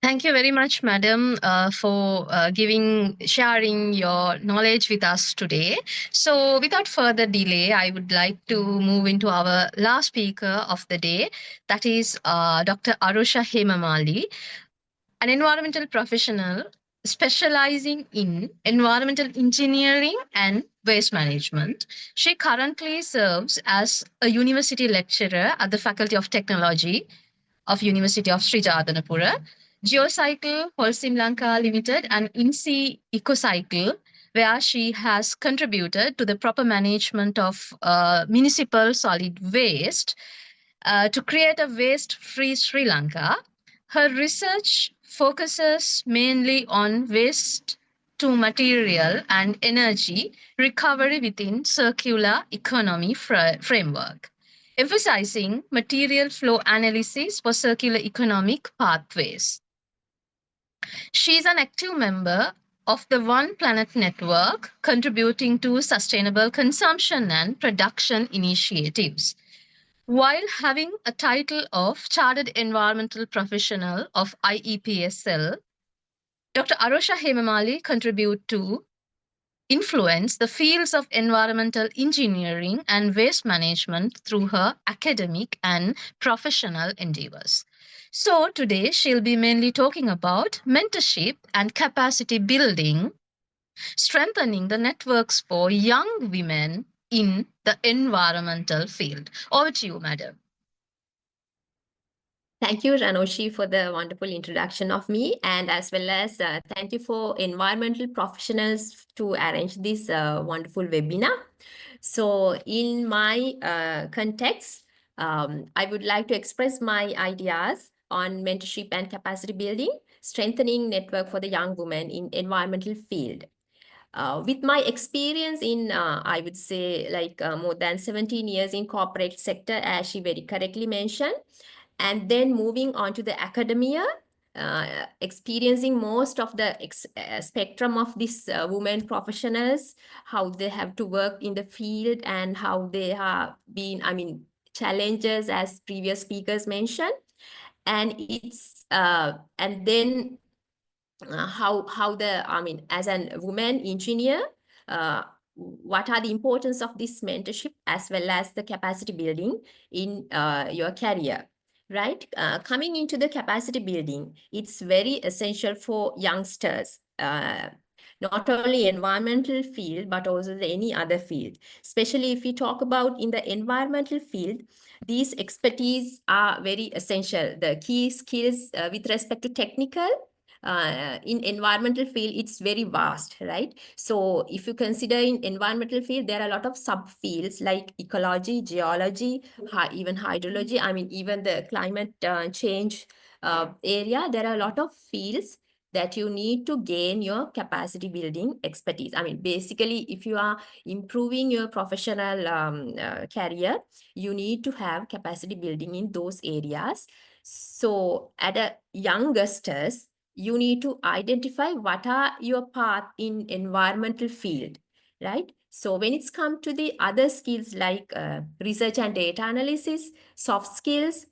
Thank you very much, Madam, for sharing your knowledge with us today. So without further delay, I would like to move into our last speaker of the day, that is Dr. Arusha Hemamali, an environmental professional specializing in environmental engineering and waste management. She currently serves as a university lecturer at the Faculty of Technology of University of Sri Jadanapura, Geocycle Holcim Lanka Limited, and INSEE EcoCycle, where she has contributed to the proper management of municipal solid waste to create a waste-free Sri Lanka. Her research focuses mainly on waste to material and energy recovery within circular economy framework, emphasizing material flow analysis for circular economic pathways. She is an active member of the One Planet Network, contributing to sustainable consumption and production initiatives. While having a title of Chartered Environmental Professional of IEPSL, Dr. Arosha Hemamali contribute to influence the fields of environmental engineering and waste management through her academic and professional endeavors. So today she'll be mainly talking about mentorship and capacity building, strengthening the networks for young women in the environmental field. Over to you, madam. Thank you, Ranoshi, for the wonderful introduction of me, and as well as thank you for environmental professionals to arrange this wonderful webinar. So in my context, I would like to express my ideas on mentorship and capacity building, strengthening network for the young women in environmental field. With my experience in, I would say, like more than 17 years in corporate sector, as she very correctly mentioned, and then moving on to the academia, experiencing most of the spectrum of these women professionals, how they have to work in the field and how they have been, I mean, challenges as previous speakers mentioned. And it's, and then how the, I mean, as a woman engineer, what are the importance of this mentorship as well as the capacity building in your career, right? Coming into the capacity building, it's very essential for youngsters, not only environmental field, but also any other field. Especially if we talk about in the environmental field, these expertise are very essential. The key skills with respect to technical, in environmental field, it's very vast, right? So if you consider in environmental field, there are a lot of subfields like ecology, geology, even hydrology. I mean, even the climate change area, there are a lot of fields that you need to gain your capacity building expertise. I mean, basically, if you are improving your professional career, you need to have capacity building in those areas. So at a youngsters, you need to identify what are your path in environmental field, right? So when it's come to the other skills like research and data analysis, soft skills,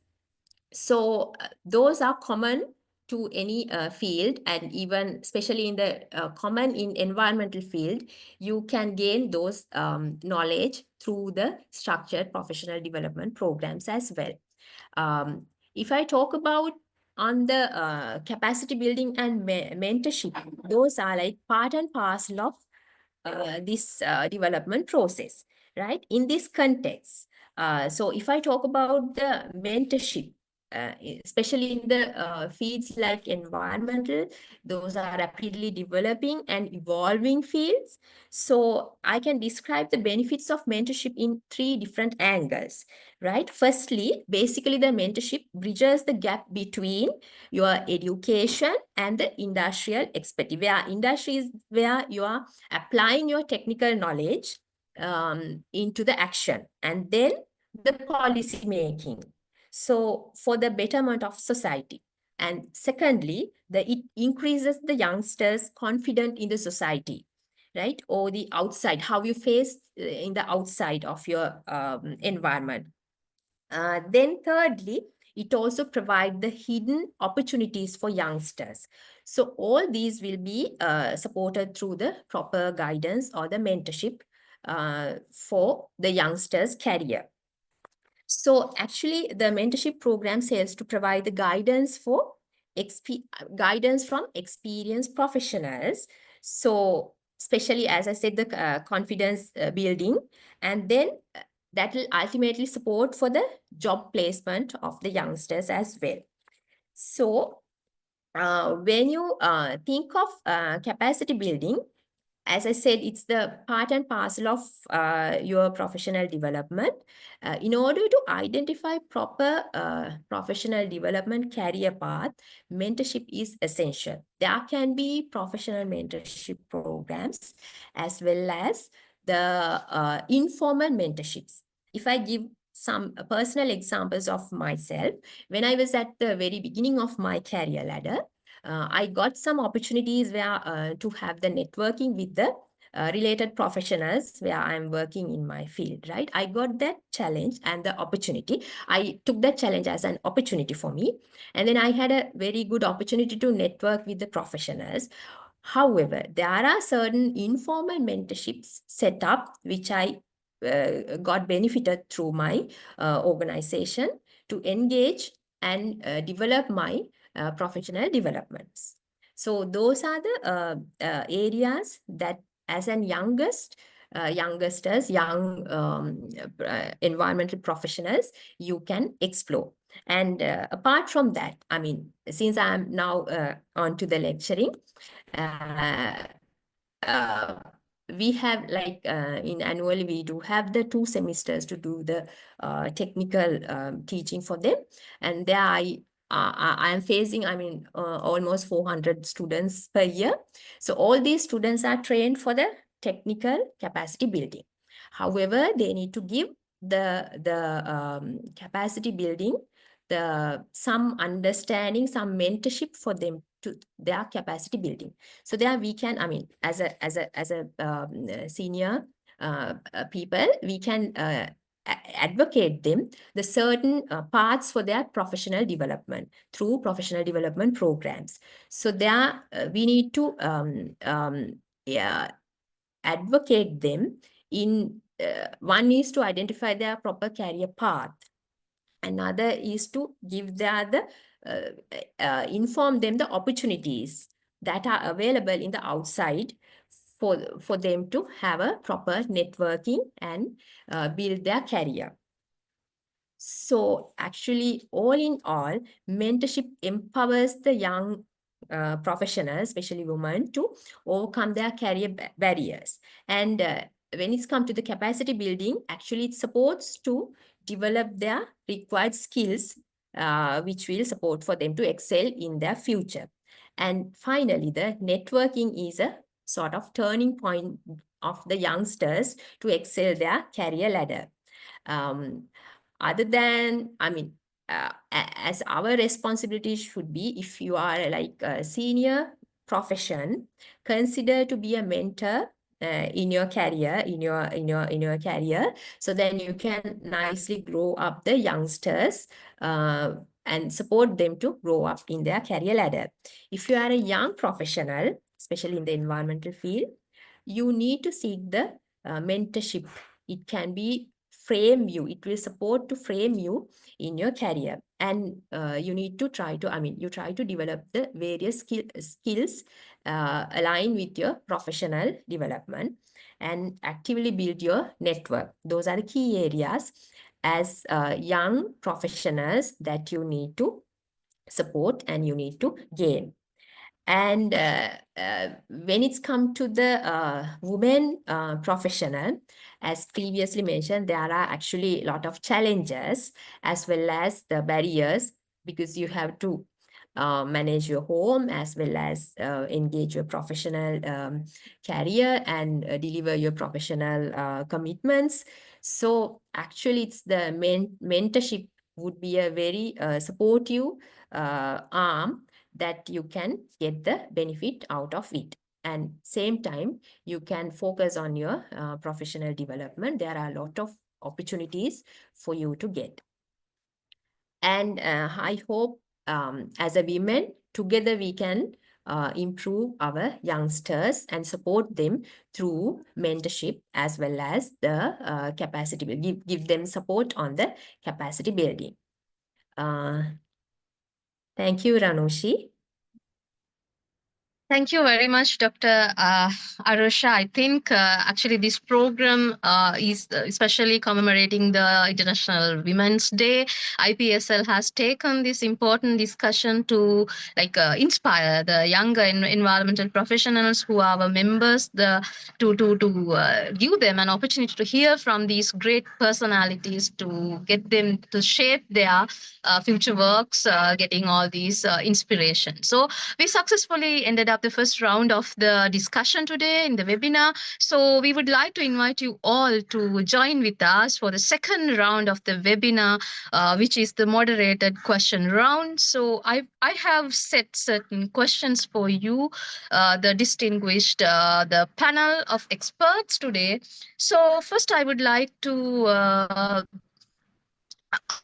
so those are common to any field, and even especially in the common in environmental field, you can gain those knowledge through the structured professional development programs as well. If I talk about on the capacity building and mentorship, those are like part and parcel of this development process, right? In this context, so if I talk about the mentorship, especially in the fields like environmental, those are rapidly developing and evolving fields. So I can describe the benefits of mentorship in 3 different angles, right? Firstly, basically the mentorship bridges the gap between your education and the industrial expertise, where industry is where you are applying your technical knowledge into the action, and then the policy making. So for the betterment of society. And secondly, it increases the youngsters' confidence in the society, right? Or the outside, how you face in the outside of your environment. Then thirdly, it also provides the hidden opportunities for youngsters. So all these will be supported through the proper guidance or the mentorship for the youngsters' career. So actually, the mentorship program serves to provide the guidance for guidance from experienced professionals. So especially, as I said, the confidence building, and then that will ultimately support for the job placement of the youngsters as well. So when you think of capacity building, as I said, it's the part and parcel of your professional development. In order to identify proper professional development career path, mentorship is essential. There can be professional mentorship programs as well as the informal mentorships. If I give some personal examples of myself, when I was at the very beginning of my career ladder, I got some opportunities where to have the networking with the related professionals where I'm working in my field, right? I got that challenge and the opportunity. I took that challenge as an opportunity for me. And then I had a very good opportunity to network with the professionals. However, there are certain informal mentorships set up, which I got benefited through my organization to engage and develop my professional developments. So those are the areas that as an youngsters, young environmental professionals, you can explore. And apart from that, I mean, since I'm now on to the lecturing, we have like in annually we do have the 2 semesters to do the technical teaching for them, and there I am facing, I mean, almost 400 students per year. So all these students are trained for the technical capacity building. However, they need to give the capacity building, some understanding, some mentorship for them to their capacity building. So there we can, I mean, as a senior people, we can advocate them the certain paths for their professional development through professional development programs. So there we need to advocate them in one is to identify their proper career path. Another is to give inform them the opportunities that are available in the outside for them to have a proper networking and build their career. So actually, all in all, mentorship empowers the young professionals, especially women, to overcome their career barriers. And when it's come to the capacity building, actually it supports to develop their required skills, which will support for them to excel in their future. And finally, the networking is a sort of turning point of the youngsters to excel their career ladder. Other than, I mean, as our responsibility should be, if you are like a senior profession, consider to be a mentor in your career, in your career, so then you can nicely grow up the youngsters and support them to grow up in their career ladder. If you are a young professional, especially in the environmental field, you need to seek the mentorship. It can be frame you, it will support to frame you in your career. And you need to try to, I mean, you try to develop the various skills align with your professional development and actively build your network. Those are the key areas as young professionals that you need to support and you need to gain. And when it's come to the women professional, as previously mentioned, there are actually a lot of challenges as well as the barriers, because you have to manage your home as well as engage your professional career and deliver your professional commitments. So actually it's the mentorship would be a very supportive arm that you can get the benefit out of it. And same time, you can focus on your professional development. There are a lot of opportunities for you to get. And I hope as a women, together we can improve our youngsters and support them through mentorship as well as the capacity building, give them support on the capacity building. Thank you, Ranushi. Thank you very much, Dr. Arusha. I think actually this program is especially commemorating the International Women's Day. IPSL has taken this important discussion to inspire the younger environmental professionals who are our members, to give them an opportunity to hear from these great personalities, to get them to shape their future works, getting all these inspiration. So we successfully ended up the first round of the discussion today in the webinar. So we would like to invite you all to join with us for the second round of the webinar, which is the moderated question round. So I have set certain questions for you, the distinguished the panel of experts today. So first I would like to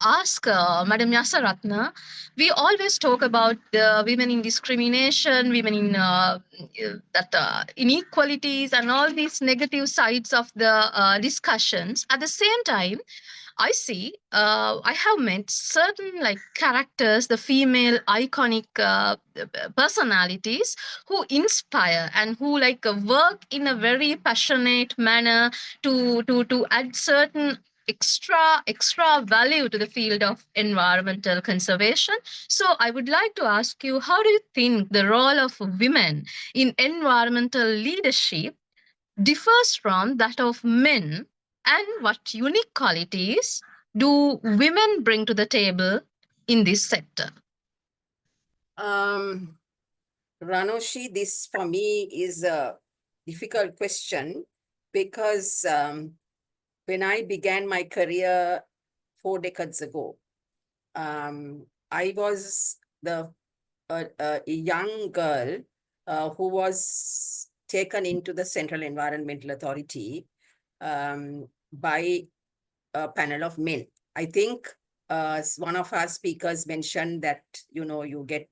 ask Madam Yasaratne. We always talk about the women in discrimination, women in inequalities, and all these negative sides of the discussions. At the same time, I see, I have met certain characters, the female iconic personalities who inspire and who work in a very passionate manner to add certain extra value to the field of environmental conservation. So I would like to ask you, how do you think the role of women in environmental leadership differs from that of men, and what unique qualities do women bring to the table in this sector? Ranoshi, this for me is a difficult question because when I began my career 4 decades ago, I was a young girl who was taken into the Central Environmental Authority by a panel of men. I think one of our speakers mentioned that, you get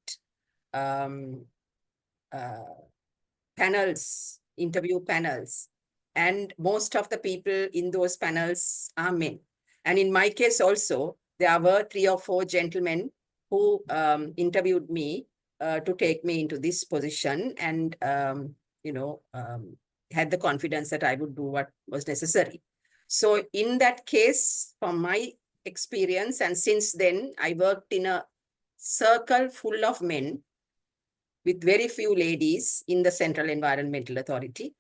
panels, interview panels, and most of the people in those panels are men. And in my case also, there were 3 or 4 gentlemen who interviewed me to take me into this position, and had the confidence that I would do what was necessary. So in that case, from my experience, and since then, I worked in a circle full of men with very few ladies in the Central Environmental Authority,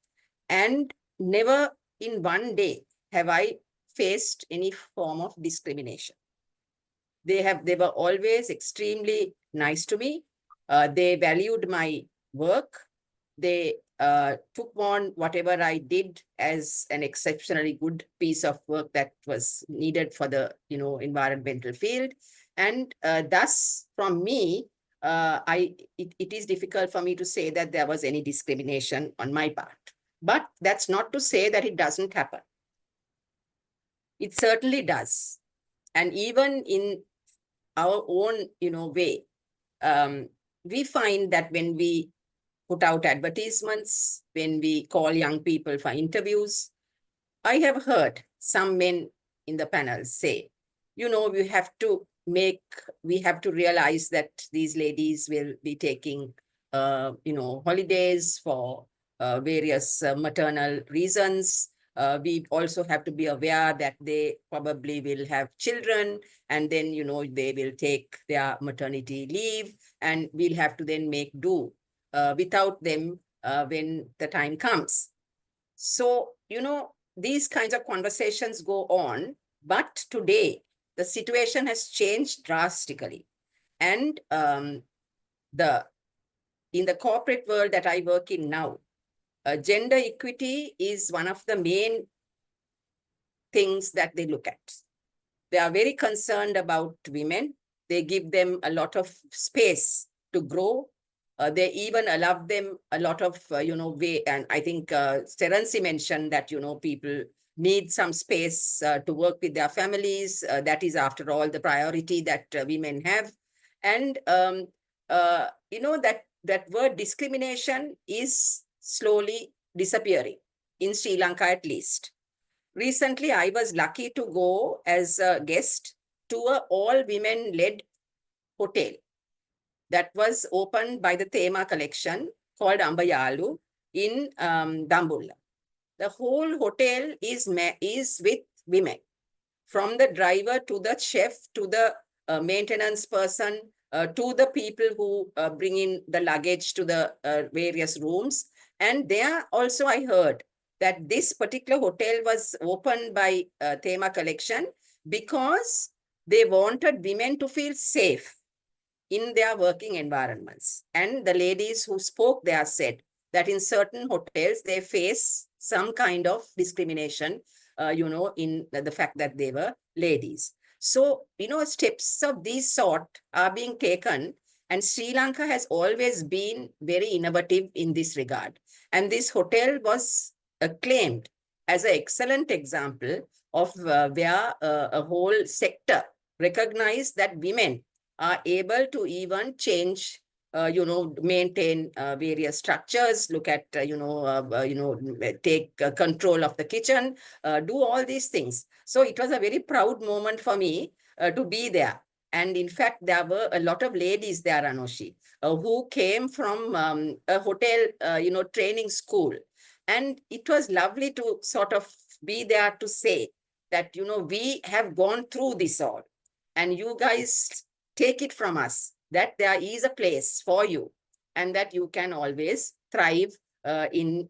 and never in one day have I faced any form of discrimination. They were always extremely nice to me. They valued my work. They took on whatever I did as an exceptionally good piece of work that was needed for the environmental field. And thus, from me, it is difficult for me to say that there was any discrimination on my part. But that's not to say that it doesn't happen. It certainly does. And even in our own way, we find that when we put out advertisements, when we call young people for interviews, I have heard some men in the panel say, we have to realize that these ladies will be taking, holidays for various maternal reasons. We also have to be aware that they probably will have children, and then, they will take their maternity leave, and we'll have to then make do without them when the time comes. So, these kinds of conversations go on, but today the situation has changed drastically. And in the corporate world that I work in now, gender equity is one of the main things that they look at. They are very concerned about women. They give them a lot of space to grow. They even allow them a lot of, way. And I think Terancy mentioned that, people need some space to work with their families. That is, after all, the priority that women have. And, that word discrimination is slowly disappearing, in Sri Lanka at least. Recently, I was lucky to go as a guest to an all-women-led hotel that was opened by the Thema Collection called Ambayalu in Dambulla. The whole hotel is with women, from the driver to the chef to the maintenance person to the people who bring in the luggage to the various rooms. And there also I heard that this particular hotel was opened by Thema Collection because they wanted women to feel safe in their working environments. And the ladies who spoke there said that in certain hotels, they face some kind of discrimination, in the fact that they were ladies. So, steps of this sort are being taken, and Sri Lanka has always been very innovative in this regard. And this hotel was acclaimed as an excellent example of where a whole sector recognized that women are able to even change, maintain various structures, look at, take control of the kitchen, do all these things. So it was a very proud moment for me to be there. And in fact, there were a lot of ladies there, Anoshi, who came from a hotel, training school. And it was lovely to sort of be there to say that, we have gone through this all. And you guys take it from us that there is a place for you and that you can always thrive in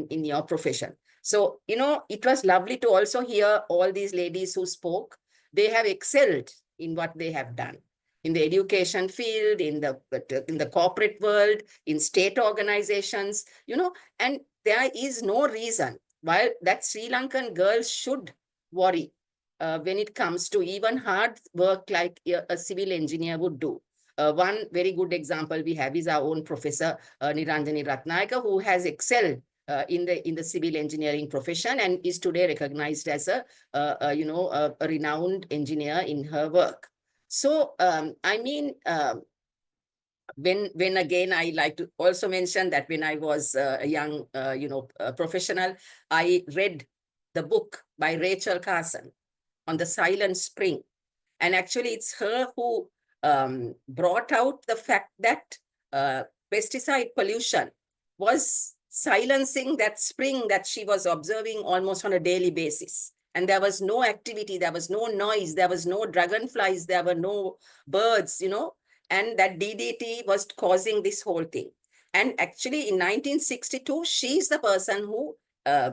your profession. So, it was lovely to also hear all these ladies who spoke. They have excelled in what they have done in the education field, in the corporate world, in state organizations, and there is no reason why that Sri Lankan girls should worry when it comes to even hard work like a civil engineer would do. One very good example we have is our own Professor Niranjanie Ratnayake, who has excelled in the civil engineering profession and is today recognized as a renowned engineer in her work. So, when again, I like to also mention that when I was a young, professional, I read the book by Rachel Carson on the silent spring. And actually, it's her who brought out the fact that pesticide pollution was silencing that spring that she was observing almost on a daily basis. And there was no activity, there was no noise, there was no dragonflies, there were no birds, and that DDT was causing this whole thing. And actually in 1962, she's the person who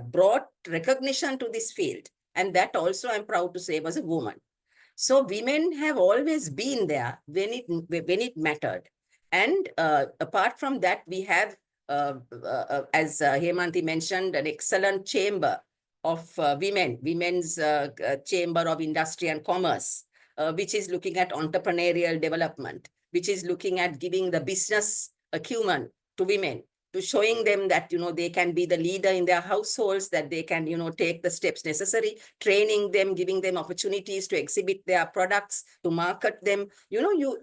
brought recognition to this field. And that also, I'm proud to say, was a woman. So women have always been there when it mattered. And apart from that, we have, as Hemanti mentioned, an excellent chamber of women's chamber of industry and commerce, which is looking at entrepreneurial development, which is looking at giving the business acumen to women, to showing them that, they can be the leader in their households, that they can, take the steps necessary, training them, giving them opportunities to exhibit their products, to market them.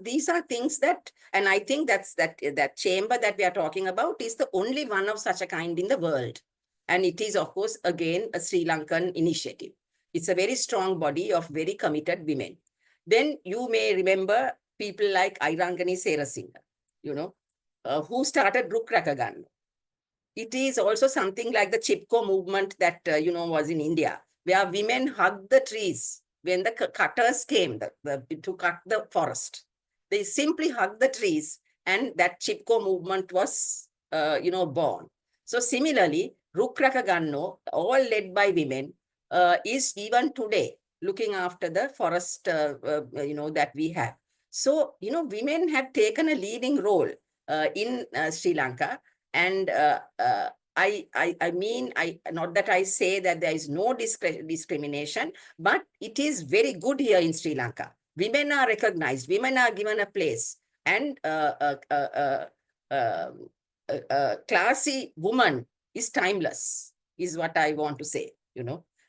These are things that, and I think that chamber that we are talking about is the only one of such a kind in the world. And it is, of course, again, a Sri Lankan initiative. It's a very strong body of very committed women. Then you may remember people like Irangani Serasinga, who started Rukrakagan. It is also something like the Chipko movement that, was in India, where women hugged the trees when the cutters came to cut the forest. They simply hugged the trees, and that Chipko movement was, born. So similarly, Rukrakaganno, all led by women, is even today looking after the forest, that we have. So, women have taken a leading role in Sri Lanka. And I mean, not that I say that there is no discrimination, but it is very good here in Sri Lanka. Women are recognized, women are given a place, and classy woman is timeless, is what I want to say,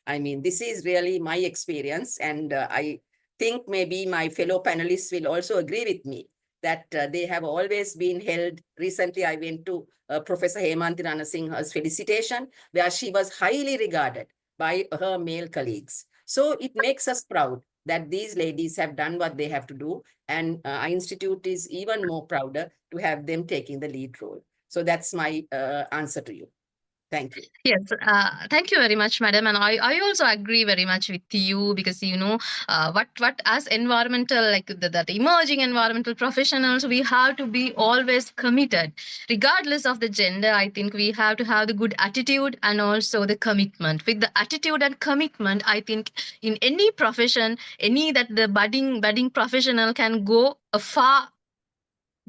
I mean, this is really my experience, and I think maybe my fellow panelists will also agree with me that they have always been held. Recently, I went to Professor Hemanti Ranasinghe's felicitation, where she was highly regarded by her male colleagues. So it makes us proud that these ladies have done what they have to do, and our institute is even more prouder to have them taking the lead role. So that's my answer to you. Thank you. Yes, thank you very much, madam. And I also agree very much with you because what as environmental that emerging environmental professionals, we have to be always committed, regardless of the gender. I think we have to have the good attitude and also the commitment. With the attitude and commitment, I think in any profession, any that the budding professional can go a far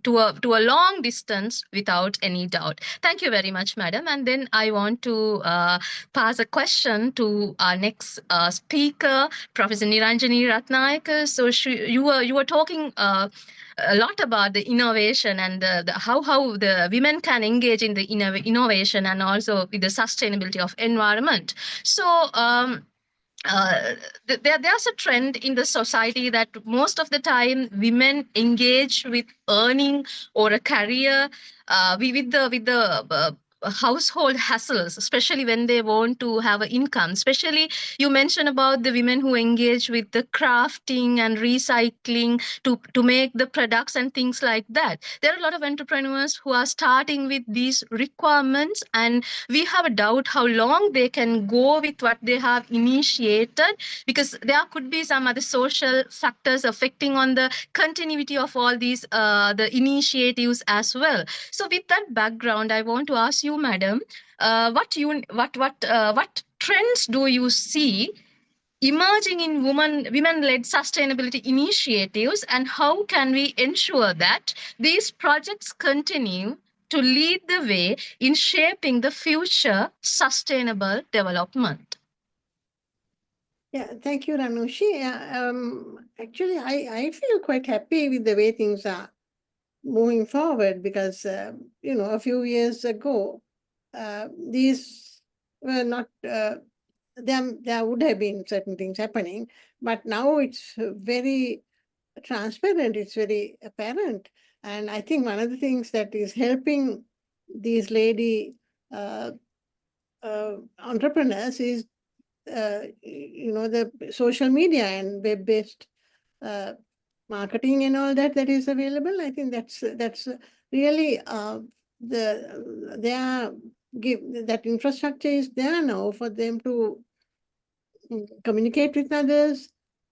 to a long distance without any doubt. Thank you very much, madam. And then I want to pass a question to our next speaker, Professor Niranjanie Ratnayake. So you were talking a lot about the innovation and how the women can engage in the innovation and also with the sustainability of environment. So there's a trend in the society that most of the time women engage with earning or a career with the household hassles, especially when they want to have an income. Especially you mentioned about the women who engage with the crafting and recycling to make the products and things like that. There are a lot of entrepreneurs who are starting with these requirements, and we have a doubt how long they can go with what they have initiated, because there could be some other social factors affecting on the continuity of all these the initiatives as well. So with that background, I want to ask you, madam, what trends do you see emerging in women-led sustainability initiatives, and how can we ensure that these projects continue to lead the way in shaping the future sustainable development? Yeah, thank you, Ranushi. Actually, I feel quite happy with the way things are moving forward because, a few years ago, these were not, there would have been certain things happening, but now it's very transparent, it's very apparent. And I think one of the things that is helping these lady entrepreneurs is, the social media and web-based marketing and all that is available. I think that's really that infrastructure is there now for them to communicate with others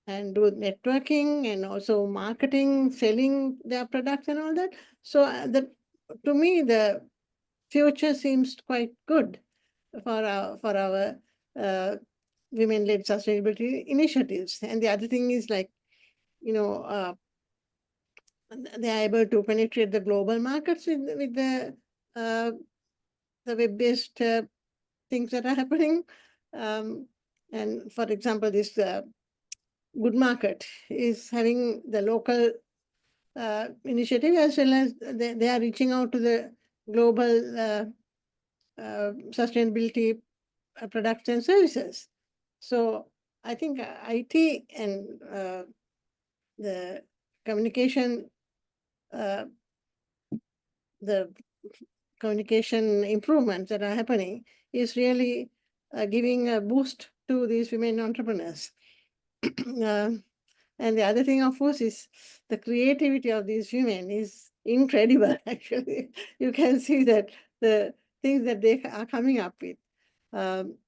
and do networking and also marketing, selling their products and all that. So to me, the future seems quite good for our women-led sustainability initiatives. And the other thing is they are able to penetrate the global markets with the web-based things that are happening. And for example, this Good Market is having the local initiative as well as they are reaching out to the global sustainability products and services. So I think IT and the communication, the communication improvements that are happening is really giving a boost to these women entrepreneurs. And the other thing, of course, is the creativity of these women is incredible, actually. You can see that the things that they are coming up with. And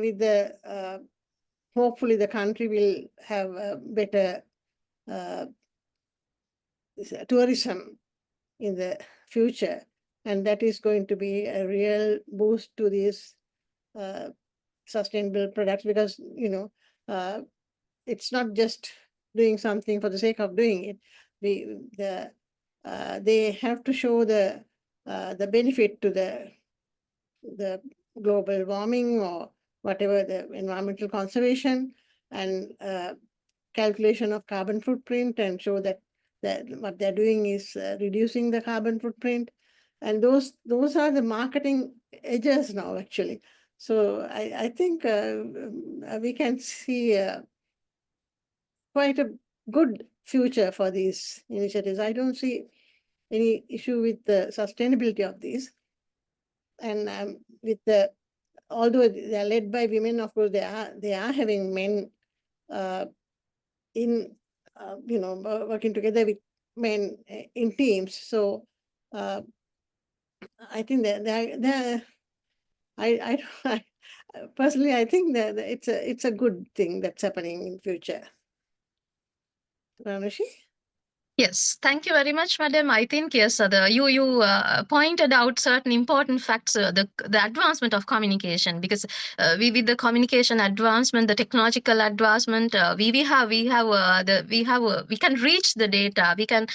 with the, hopefully the country will have a better tourism in the future. And that is going to be a real boost to these sustainable products because, it's not just doing something for the sake of doing it. They have to show the benefit to the global warming or whatever, the environmental conservation and calculation of carbon footprint, and show that what they're doing is reducing the carbon footprint. And those are the marketing edges now, actually. So I think we can see quite a good future for these initiatives. I don't see any issue with the sustainability of these. And although they are led by women, of course, they are having men working together with men in teams. So I think I personally, I think that it's a good thing that's happening in future. Ranushi? Yes, thank you very much, madam. I think yes, you pointed out certain important facts, the advancement of communication, because we with the communication advancement, the technological advancement, we can reach the data, we can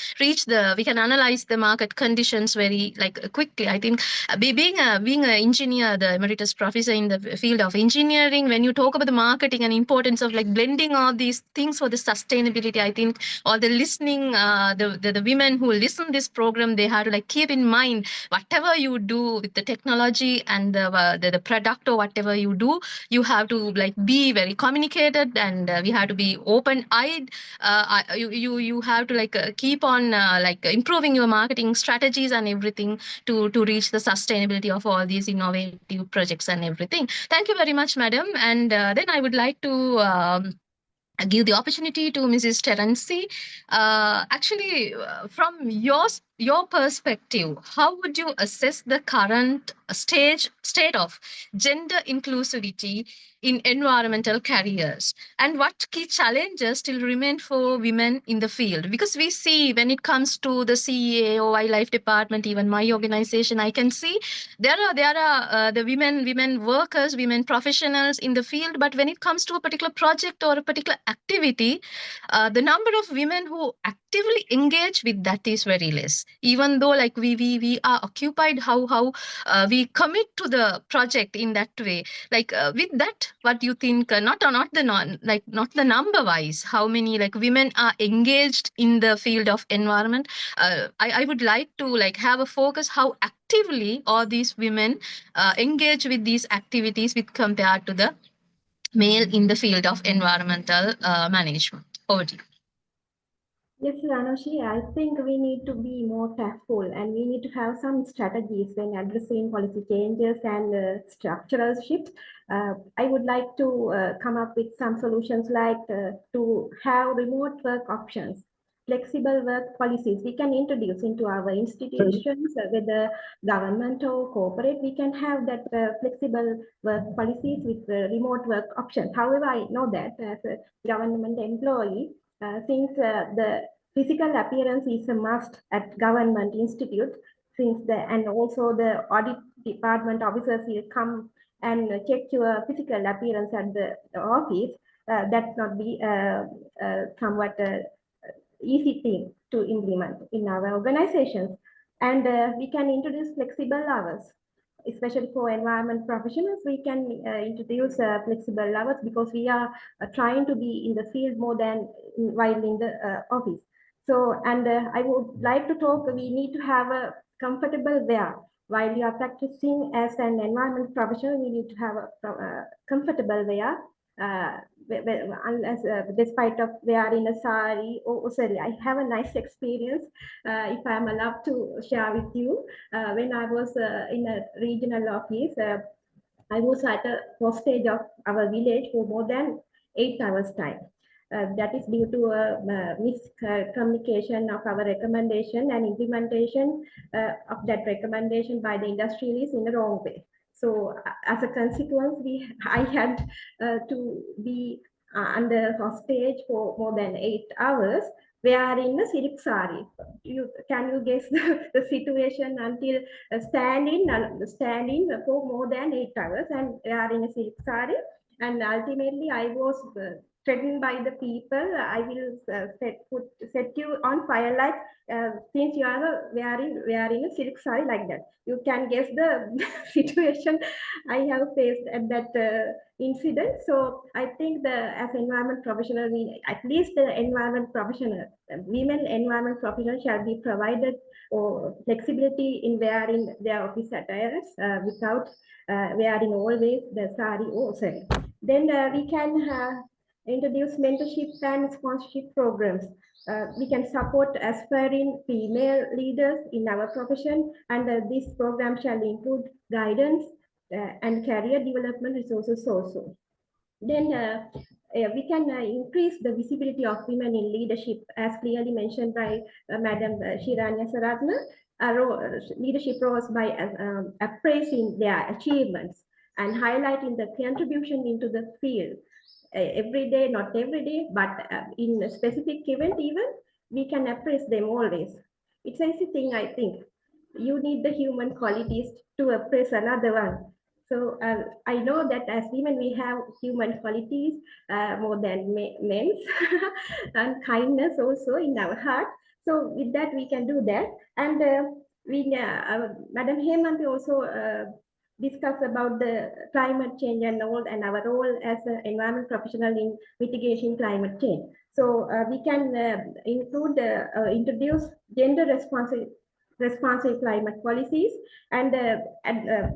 analyze the market conditions very like quickly. I think being an engineer, the emeritus professor in the field of engineering, when you talk about the marketing and importance of like blending all these things for the sustainability, I think or the listening the women who listen this program, they have to like keep in mind whatever you do with the technology and the product or whatever you do, you have to like be very communicated, and we have to be open eyed. You have to like keep on like improving your marketing strategies and everything to reach the sustainability of all these innovative projects and everything. Thank you very much, madam. And then I would like to give the opportunity to Mrs. Terancy. Actually, from your perspective, how would you assess the current state of gender inclusivity in environmental careers, and what key challenges still remain for women in the field? Because we see when it comes to the CEA or wildlife department, even my organization, I can see there are the women workers, women professionals in the field, but when it comes to a particular project or a particular activity, the number of women who actively engage with that is very less, even though like we are occupied, how we commit to the project in that way. Like with that, what do you think, not the number wise, how many like women are engaged in the field of environment? I would like to like have a focus how actively all these women engage with these activities with compared to the male in the field of environmental management. Over to you. Yes, Ranoshi, I think we need to be more tactful and we need to have some strategies when addressing policy changes and structural shifts. I would like to come up with some solutions like to have remote work options, flexible work policies we can introduce into our institutions, whether government or corporate. We can have that flexible work policies with remote work options. However, I know that as a government employee, since the physical appearance is a must at government institute, and also the audit department officers will come and check your physical appearance at the office, that not be somewhat easy thing to implement in our organizations. And we can introduce flexible hours, especially for environment professionals. We can introduce flexible hours because we are trying to be in the field more than while in the office. So, and I would like to talk, we need to have a comfortable wear. While you are practicing as an environment professional, we need to have a comfortable wear. Unless despite of wearing a sari or sorry, I have a nice experience, if I'm allowed to share with you. When I was in a regional office, I was at a hostage of our village for more than 8 hours time. That is due to a miscommunication of our recommendation and implementation of that recommendation by the industrialists in the wrong way. So as a consequence, I had to be under hostage for more than 8 hours, wearing a silk sari. Can you guess the situation? Until standing for more than 8 hours and wearing a silk sari, and ultimately I was threatened by the people. I will set you on fire, like since you are wearing a silk sari, like that. You can guess the situation I have faced at that incident. So I think as environment professional, at least the environment professional, women environment professionals shall be provided or flexibility in wearing their office attires without wearing always the sari or sari. Then we can introduce mentorship and sponsorship programs. We can support aspiring female leaders in our profession, and this program shall include guidance and career development resources also. Then we can increase the visibility of women in leadership, as clearly mentioned by Madam Shiranee Yasaratne. leadership roles by appraising their achievements and highlighting the contribution into the field. Every day, not every day, but in a specific event even, we can appraise them always. It's an easy thing, I think. You need the human qualities to appraise another one. So I know that as women, we have human qualities more than men's and kindness also in our heart. So with that, we can do that. And Madam Hemanti also discuss about the climate change and all, and our role as an environment professional in mitigation climate change. So we can introduce gender responsive climate policies, and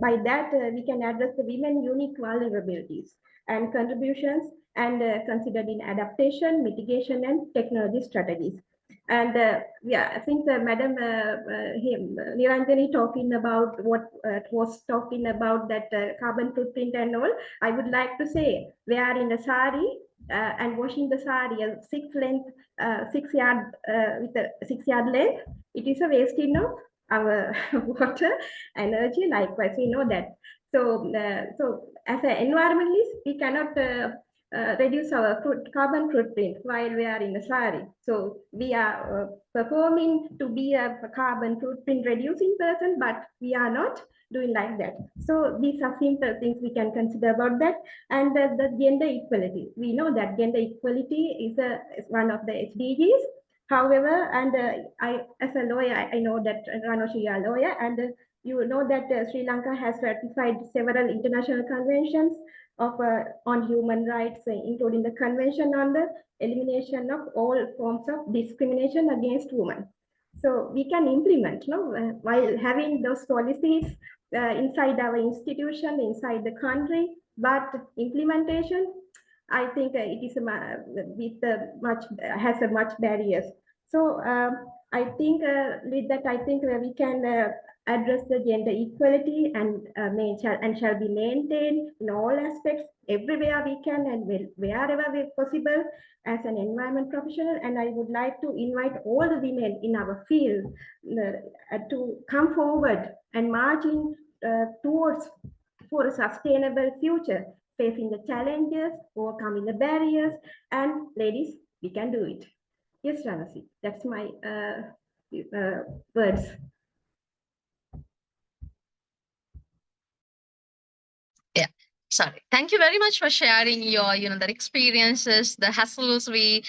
by that we can address the women unique vulnerabilities and contributions, and considered in adaptation, mitigation, and technology strategies. And yeah, since Madam Niranjanie talking about what was talking about that carbon footprint and all, I would like to say, wearing a sari and washing the sari a 6 yard with a 6 yard length, it is a wasting of our water, energy. Likewise, we know that. So, so as an environmentalist, we cannot reduce our carbon footprint while we are in the sari. So we are performing to be a carbon footprint reducing person, but we are not doing like that. So these are simple things we can consider about that. And the gender equality. We know that gender equality is one of the SDGs. However, and I, as a lawyer, I know that Ranoshi, you are a lawyer, and you know that Sri Lanka has ratified several international conventions of on human rights, including the Convention on the Elimination of All Forms of Discrimination Against Women. So we can implement, while having those policies inside our institution, inside the country, but implementation, I think it is has a much barriers. So I think with that, I think we can address the gender equality and shall be maintained in all aspects, everywhere we can and wherever possible as an environment professional. And I would like to invite all the women in our field to come forward and marching towards for a sustainable future, facing the challenges, overcoming the barriers, and ladies, we can do it. Yes, Ranasi, that's my words. Yeah. Sorry. Thank you very much for sharing your, the experiences, the hassles we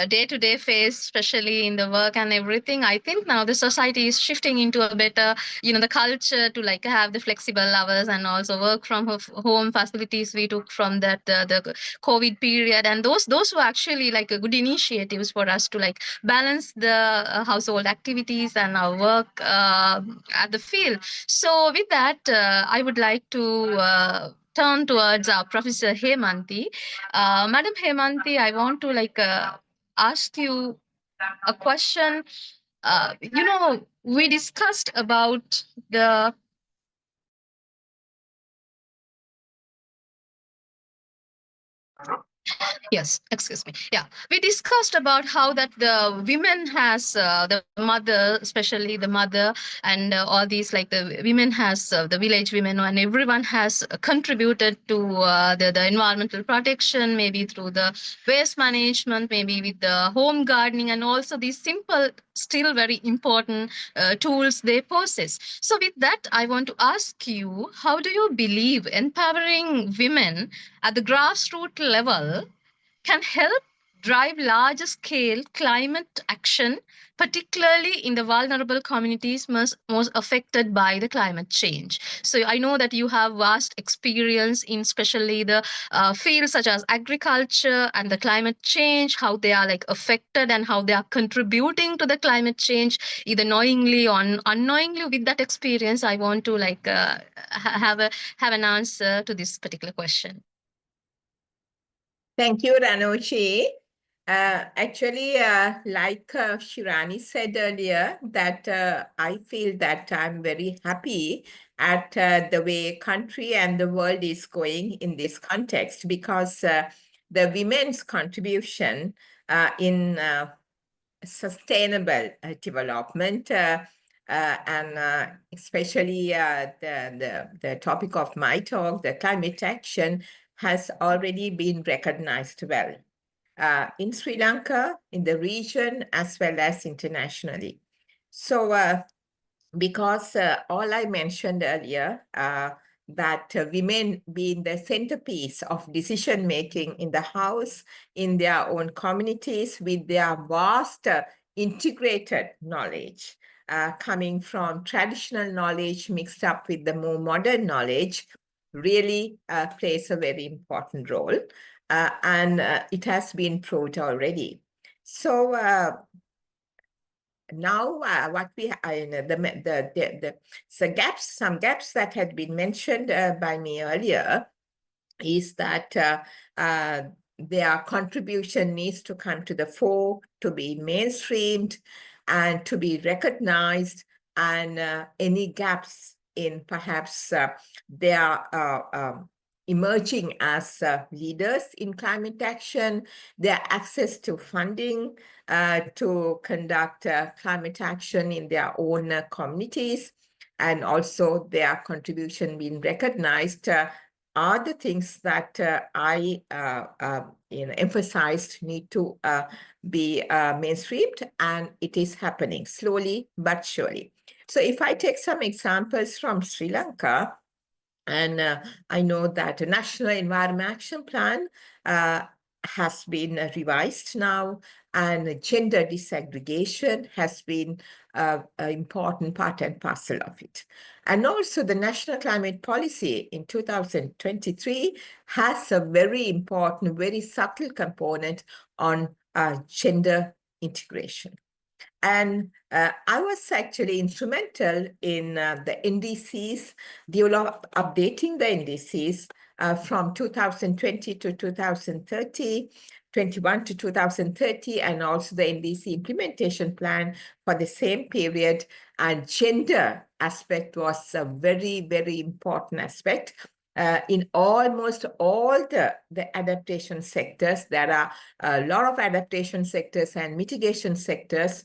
day-to-day face, especially in the work and everything. I think now the society is shifting into a better, the culture to like have the flexible hours and also work from home facilities we took from that the COVID period, and those were actually like a good initiatives for us to like balance the household activities and our work at the field. So with that, I would like to turn towards Professor Hemanti. Madam Hemanti, I want to like ask you a question. We discussed about the Yes, excuse me. Yeah, we discussed about how that the women has the mother, especially the mother, and all these like the women has the village women, and everyone has contributed to the environmental protection, maybe through the waste management, maybe with the home gardening, and also these simple, still very important tools they possess. So with that, I want to ask you, how do you believe empowering women at the grassroots level can help drive larger scale climate action, particularly in the vulnerable communities most affected by the climate change? So I know that you have vast experience in especially the fields such as agriculture and the climate change, how they are like affected and how they are contributing to the climate change, either knowingly or unknowingly. With that experience, I want to like have an answer to this particular question. Thank you, Ranoshi. Actually, like Shiranee said earlier, that I feel that I'm very happy at the way country and the world is going in this context, because the women's contribution in sustainable development and especially the topic of my talk, the climate action, has already been recognized well in Sri Lanka, in the region, as well as internationally. So because all I mentioned earlier, that women being the centerpiece of decision-making in the house, in their own communities, with their vast integrated knowledge, coming from traditional knowledge mixed up with the more modern knowledge, really plays a very important role. And it has been proved already. So now what we some gaps that had been mentioned by me earlier is that their contribution needs to come to the fore, to be mainstreamed and to be recognized, and any gaps in perhaps their emerging as leaders in climate action, their access to funding to conduct climate action in their own communities, and also their contribution being recognized are the things that I emphasized need to be mainstreamed, and it is happening slowly but surely. So if I take some examples from Sri Lanka, and I know that the National Environment Action Plan has been revised now, and gender disaggregation has been an important part and parcel of it. And also the National Climate Policy in 2023 has a very important, very subtle component on gender integration. And I was actually instrumental in the NDCs, updating the NDCs from 2020 to 2030, 21 to 2030, and also the NDC implementation plan for the same period. And gender aspect was a very, very important aspect. In almost all the adaptation sectors. There are a lot of adaptation sectors and mitigation sectors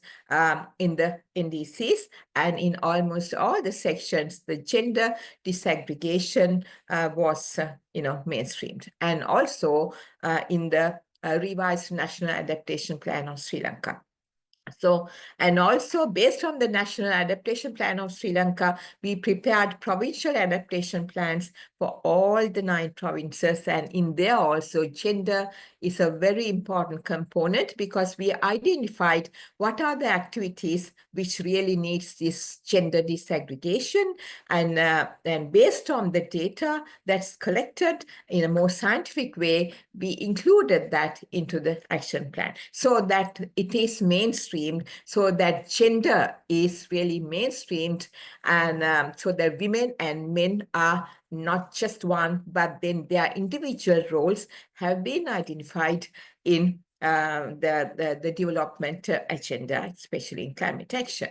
in the NDCs, and in almost all the sections, the gender disaggregation was mainstreamed, and also in the revised National Adaptation Plan of Sri Lanka. So, and also based on the National Adaptation Plan of Sri Lanka, we prepared provincial adaptation plans for all the 9 provinces. And in there also, gender is a very important component, because we identified what are the activities which really needs this gender disaggregation. And based on the data that's collected in a more scientific way, we included that into the action plan so that it is mainstream, so that gender is really mainstreamed, and so that women and men are not just one, but then their individual roles have been identified in the development agenda, especially in climate action.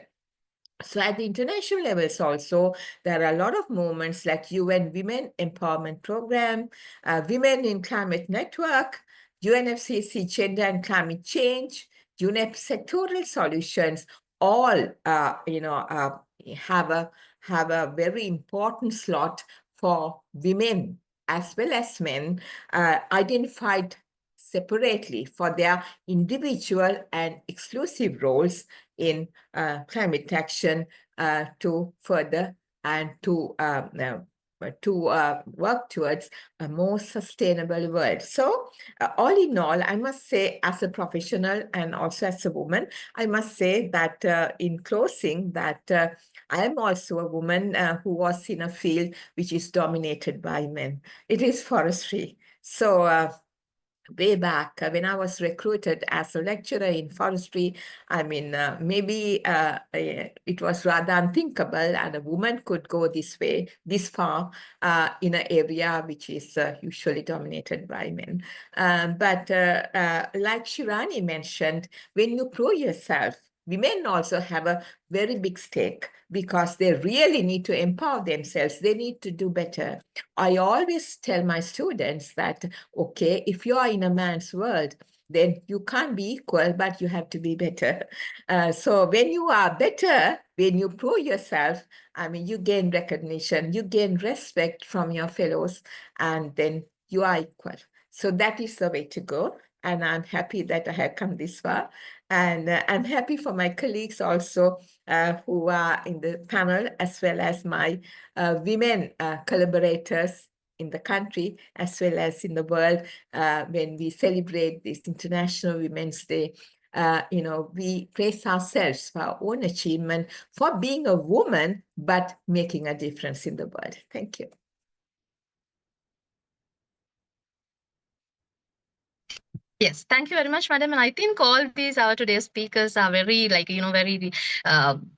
So at the international levels also, there are a lot of movements like UN Women Empowerment Program, Women in Climate Network, UNFCCC Gender and Climate Change, UNEP Sectoral Solutions, all have a very important slot for women as well as men, identified separately for their individual and exclusive roles in climate action to further and to work towards a more sustainable world. So all in all, I must say, as a professional and also as a woman, I must say that in closing that I am also a woman who was in a field which is dominated by men. It is forestry. So way back when I was recruited as a lecturer in forestry, I mean, maybe it was rather unthinkable, and a woman could go this way, this far, in an area which is usually dominated by men. But like Shiranee mentioned, when you prove yourself, women also have a very big stake, because they really need to empower themselves. They need to do better. I always tell my students that, okay, if you are in a man's world, then you can't be equal, but you have to be better. So when you are better, when you prove yourself, I mean, you gain recognition, you gain respect from your fellows, and then you are equal. So that is the way to go. And I'm happy that I have come this far. And I'm happy for my colleagues also who are in the panel, as well as my women collaborators in the country, as well as in the world, when we celebrate this International Women's Day. You know, we praise ourselves for our own achievement, for being a woman, but making a difference in the world. Thank you. Yes, thank you very much, madam. And I think all these our today's speakers are very, like, very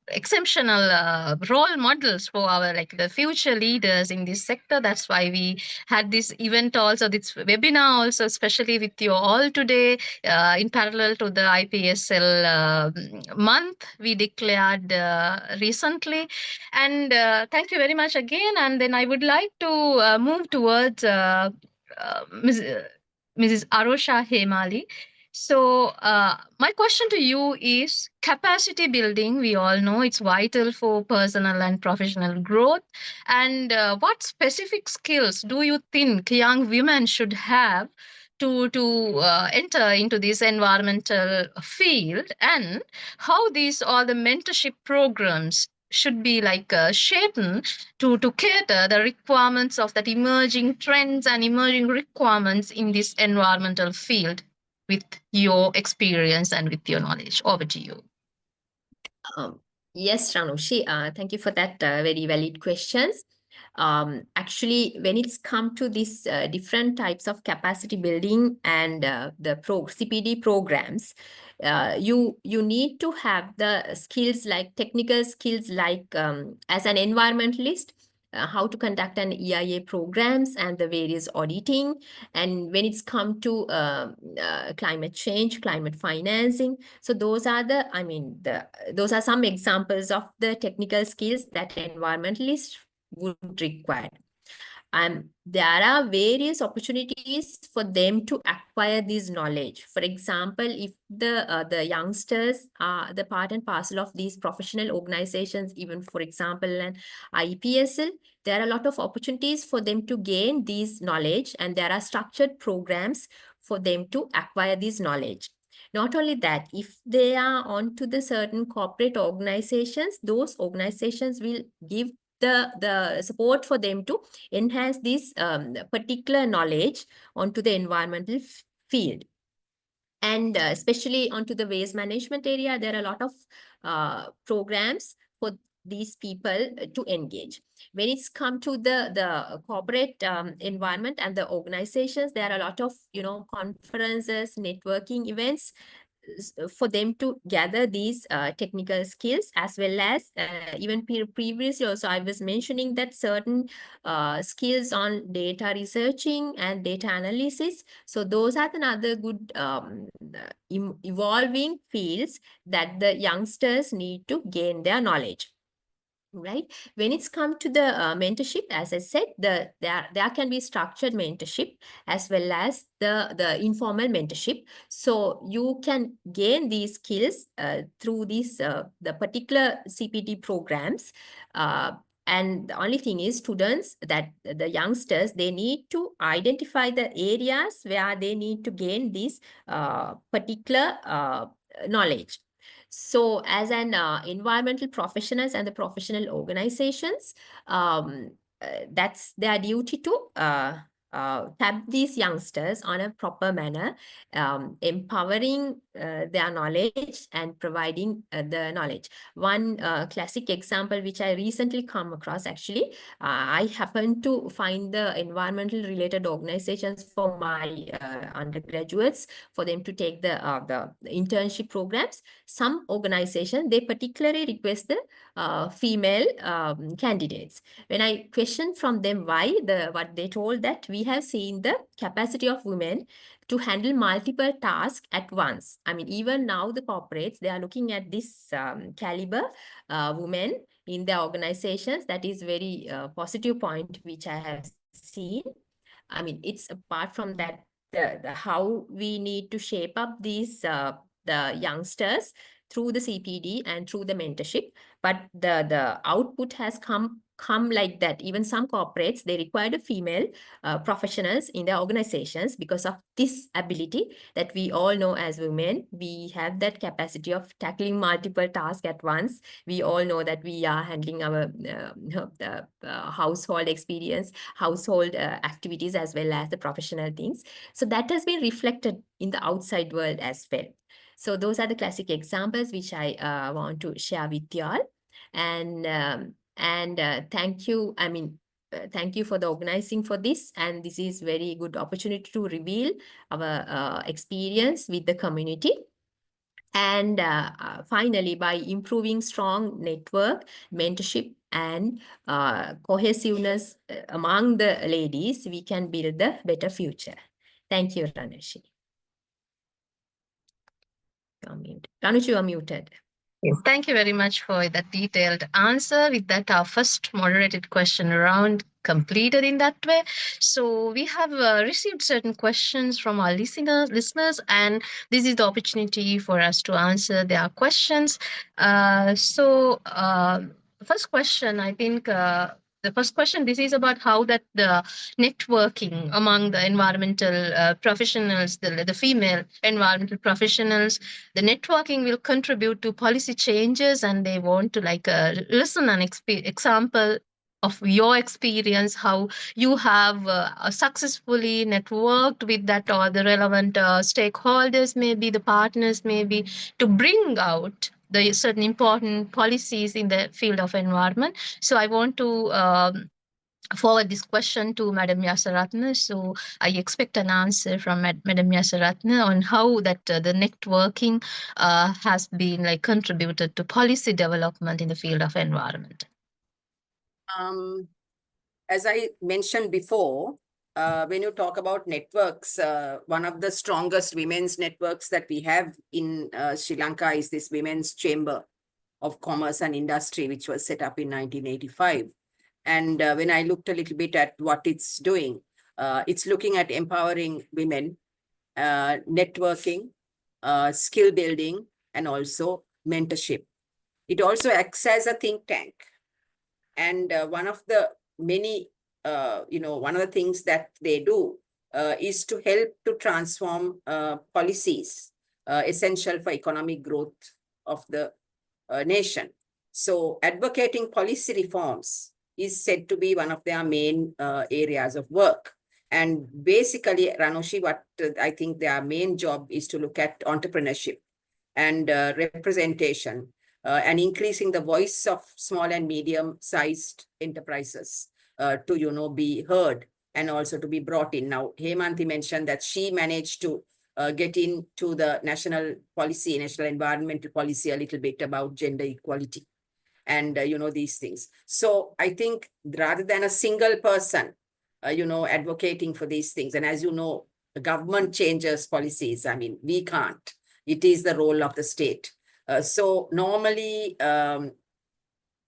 exceptional role models for our, like, the future leaders in this sector. That's why we had this event also, this webinar also, especially with you all today, in parallel to the IEPSL month we declared recently. And thank you very much again. And then I would like to move towards Mrs. Arosha Hemali. So my question to you is capacity building. We all know it's vital for personal and professional growth. And what specific skills do you think young women should have to enter into this environmental field, and how these all the mentorship programs should be, like, shaped to cater the requirements of that emerging trends and emerging requirements in this environmental field with your experience and with your knowledge? Over to you. Yes, Ranushi, thank you for that very valid questions. Actually, when it's come to these different types of capacity building and the CPD programs, you need to have the skills, like technical skills, like as an environmentalist, how to conduct an EIA programs and the various auditing. And when it's come to climate change, climate financing, so those are the, I mean, those are some examples of the technical skills that environmentalists would require. There are various opportunities for them to acquire this knowledge. For example, if the youngsters are the part and parcel of these professional organizations, even for example, an IEPSL, there are a lot of opportunities for them to gain this knowledge, and there are structured programs for them to acquire this knowledge. Not only that, if they are onto the certain corporate organizations, those organizations will give the support for them to enhance this particular knowledge onto the environmental field. And especially onto the waste management area, there are a lot of programs for these people to engage. When it's come to the corporate environment and the organizations, there are a lot of, conferences, networking events for them to gather these technical skills, as well as even previously also I was mentioning that certain skills on data researching and data analysis. So those are another good evolving fields that the youngsters need to gain their knowledge. Right. When it's come to the mentorship, as I said, there can be structured mentorship as well as the informal mentorship. So you can gain these skills through these the particular CPD programs. And the only thing is, students, that the youngsters, they need to identify the areas where they need to gain this particular knowledge. So as an environmental professionals and the professional organizations, that's their duty to tap these youngsters on a proper manner, empowering their knowledge and providing the knowledge. One classic example which I recently come across, actually, I happened to find the environmental related organizations for my undergraduates, for them to take the internship programs. Some organizations, they particularly request the female candidates. When I questioned from them why, what they told, that we have seen the capacity of women to handle multiple tasks at once. I mean, even now the corporates, they are looking at this caliber women in their organizations. That is very positive point which I have seen. I mean, it's apart from that, how we need to shape up these the youngsters through the CPD and through the mentorship. But the output has come like that. Even some corporates, they required a female professionals in their organizations because of this ability that we all know as women. We have that capacity of tackling multiple tasks at once. We all know that we are handling our household experience, household activities, as well as the professional things. So that has been reflected in the outside world as well. So those are the classic examples which I want to share with you all. And thank you. I mean, thank you for the organizing for this. And this is very good opportunity to reveal our experience with the community. And finally, by improving strong network, mentorship, and cohesiveness among the ladies, we can build a better future. Thank you, Ranushi. Ranushi, you are muted. Thank you very much for that detailed answer. With that, our first moderated question round completed in that way. So we have received certain questions from our listeners, and this is the opportunity for us to answer their questions. First question, I think the first question, this is about how that the networking among the environmental professionals, the female environmental professionals, the networking will contribute to policy changes, and they want to listen an example of your experience, how you have successfully networked with that or the relevant stakeholders, maybe the partners, maybe to bring out the certain important policies in the field of environment. So I want to forward this question to Madam Yasaratne. So I expect an answer from Madam Yasaratne on how that the networking has been contributed to policy development in the field of environment. As I mentioned before, when you talk about networks, one of the strongest women's networks that we have in Sri Lanka is this Women's Chamber of Commerce and Industry, which was set up in 1985. And when I looked a little bit at what it's doing, it's looking at empowering women, networking, skill building, and also mentorship. It also acts as a think tank. And one of the many, one of the things that they do is to help to transform policies essential for economic growth of the nation. So advocating policy reforms is said to be one of their main areas of work. And basically, Ranushi, what I think their main job is to look at entrepreneurship and representation and increasing the voice of small and medium-sized enterprises to, be heard and also to be brought in. Now, Hemanthi mentioned that she managed to get into the national environmental policy a little bit about gender equality and, these things. So I think rather than a single person, advocating for these things, and as you know, the government changes policies. I mean, we can't. It is the role of the state. So normally,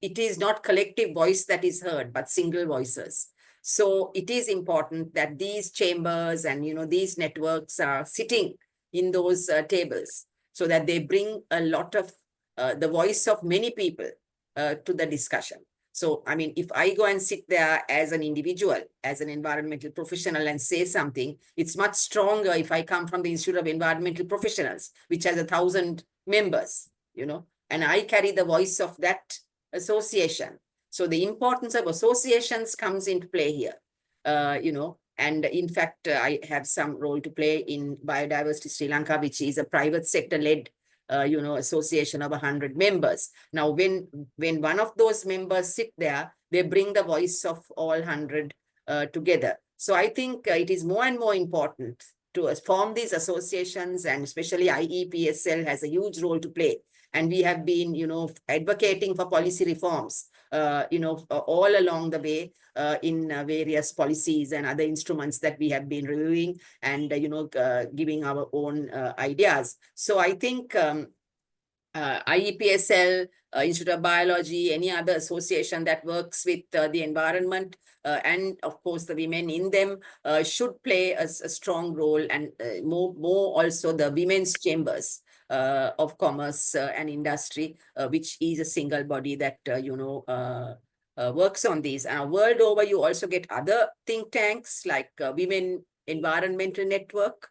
it is not collective voice that is heard, but single voices. So it is important that these chambers and, these networks are sitting in those tables so that they bring a lot of the voice of many people to the discussion. So, I mean, if I go and sit there as an individual, as an environmental professional and say something, it's much stronger if I come from the Institute of Environmental Professionals, which has 1,000 members, and I carry the voice of that association. So the importance of associations comes into play here, and in fact, I have some role to play in Biodiversity Sri Lanka, which is a private sector-led association of 100 members. Now, when one of those members sit there, they bring the voice of all 100 together. So I think it is more and more important to form these associations, and especially IEPSL has a huge role to play. And we have been, advocating for policy reforms, all along the way in various policies and other instruments that we have been reviewing and, giving our own ideas. So I think IEPSL, Institute of Biology, any other association that works with the environment and of course the women in them should play a strong role, and more also the women's chambers of commerce and industry, which is a single body that, works on these. World over, you also get other think tanks like Women Environmental Network,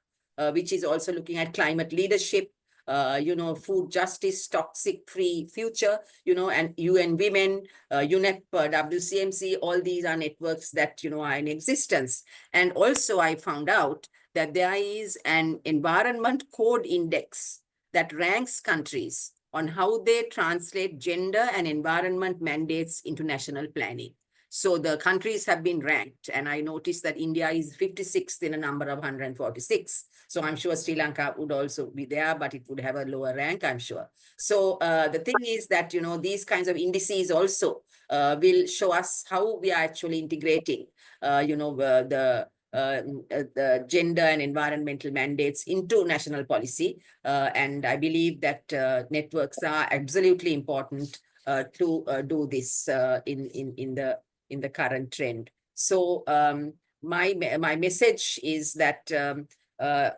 which is also looking at climate leadership, food justice, toxic-free future, and UN Women, UNEP, WCMC, all these are networks that, are in existence. And also I found out that there is an environment code index that ranks countries on how they translate gender and environment mandates into national planning. So the countries have been ranked, and I noticed that India is 56th in a number of 146. So I'm sure Sri Lanka would also be there, but it would have a lower rank, I'm sure. So the thing is that, these kinds of indices also will show us how we are actually integrating, the gender and environmental mandates into national policy. And I believe that networks are absolutely important to do this in the current trend. So my message is that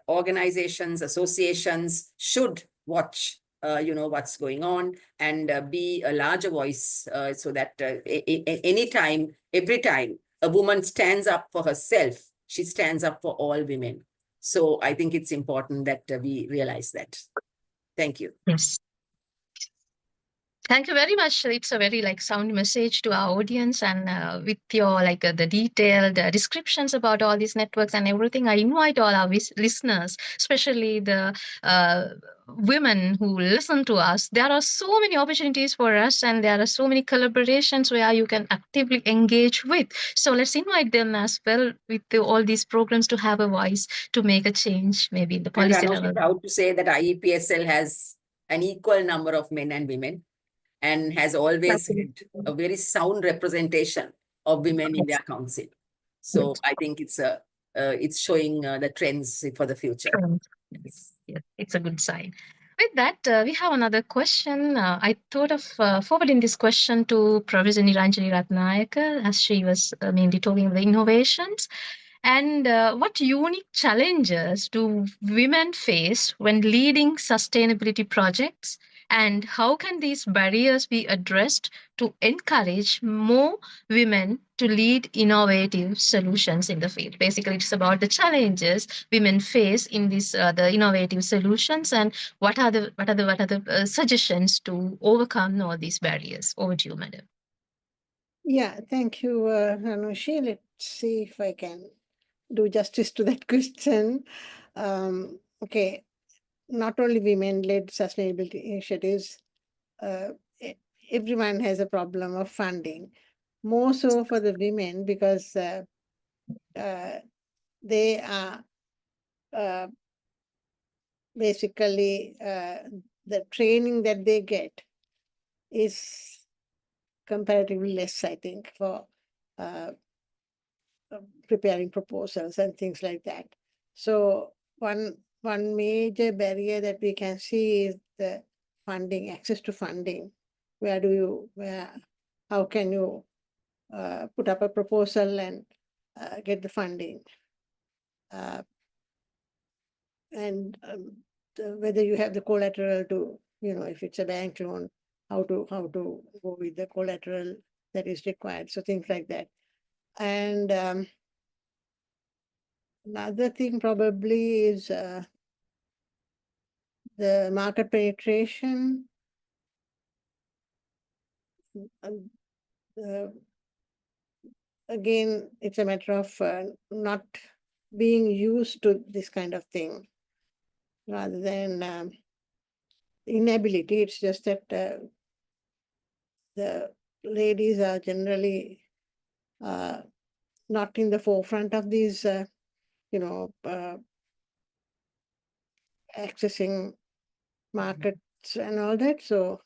organizations, associations should watch what's going on and be a larger voice so that anytime, every time a woman stands up for herself, she stands up for all women. So I think it's important that we realize that. Thank you. Yes. Thank you very much. It's a very sound message to our audience, and with your the detailed descriptions about all these networks and everything, I invite all our listeners, especially the women who listen to us. There are so many opportunities for us, and there are so many collaborations where you can actively engage with. So let's invite them as well with all these programs to have a voice to make a change, maybe in the policy I'm level. proud to say that IEPSL has an equal number of men and women, and has always had a very sound representation of women in their council. So I think it's showing the trends for the future. Yes, it's a good sign. With that, we have another question. I thought of forwarding this question to Professor Niranjanie Ratnayake, as she was mainly talking about the innovations. And what unique challenges do women face when leading sustainability projects? And how can these barriers be addressed to encourage more women to lead innovative solutions in the field? Basically, it's about the challenges women face in this the innovative solutions, and what are the suggestions to overcome all these barriers. Over to you, madam. Yeah, thank you, Hanushi. Let's see if I can do justice to that question. Okay, not only women-led sustainability initiatives, everyone has a problem of funding. More so for the women, because they are basically the training that they get is comparatively less, I think, for preparing proposals and things like that. So one major barrier that we can see is the funding, access to funding. How can you put up a proposal and get the funding? And whether you have the collateral to, if it's a bank loan, how to go with the collateral that is required. So things like that. And another thing probably is the market penetration. Again, it's a matter of not being used to this kind of thing, rather than inability. It's just that the ladies are generally not in the forefront of these, accessing markets and all that. So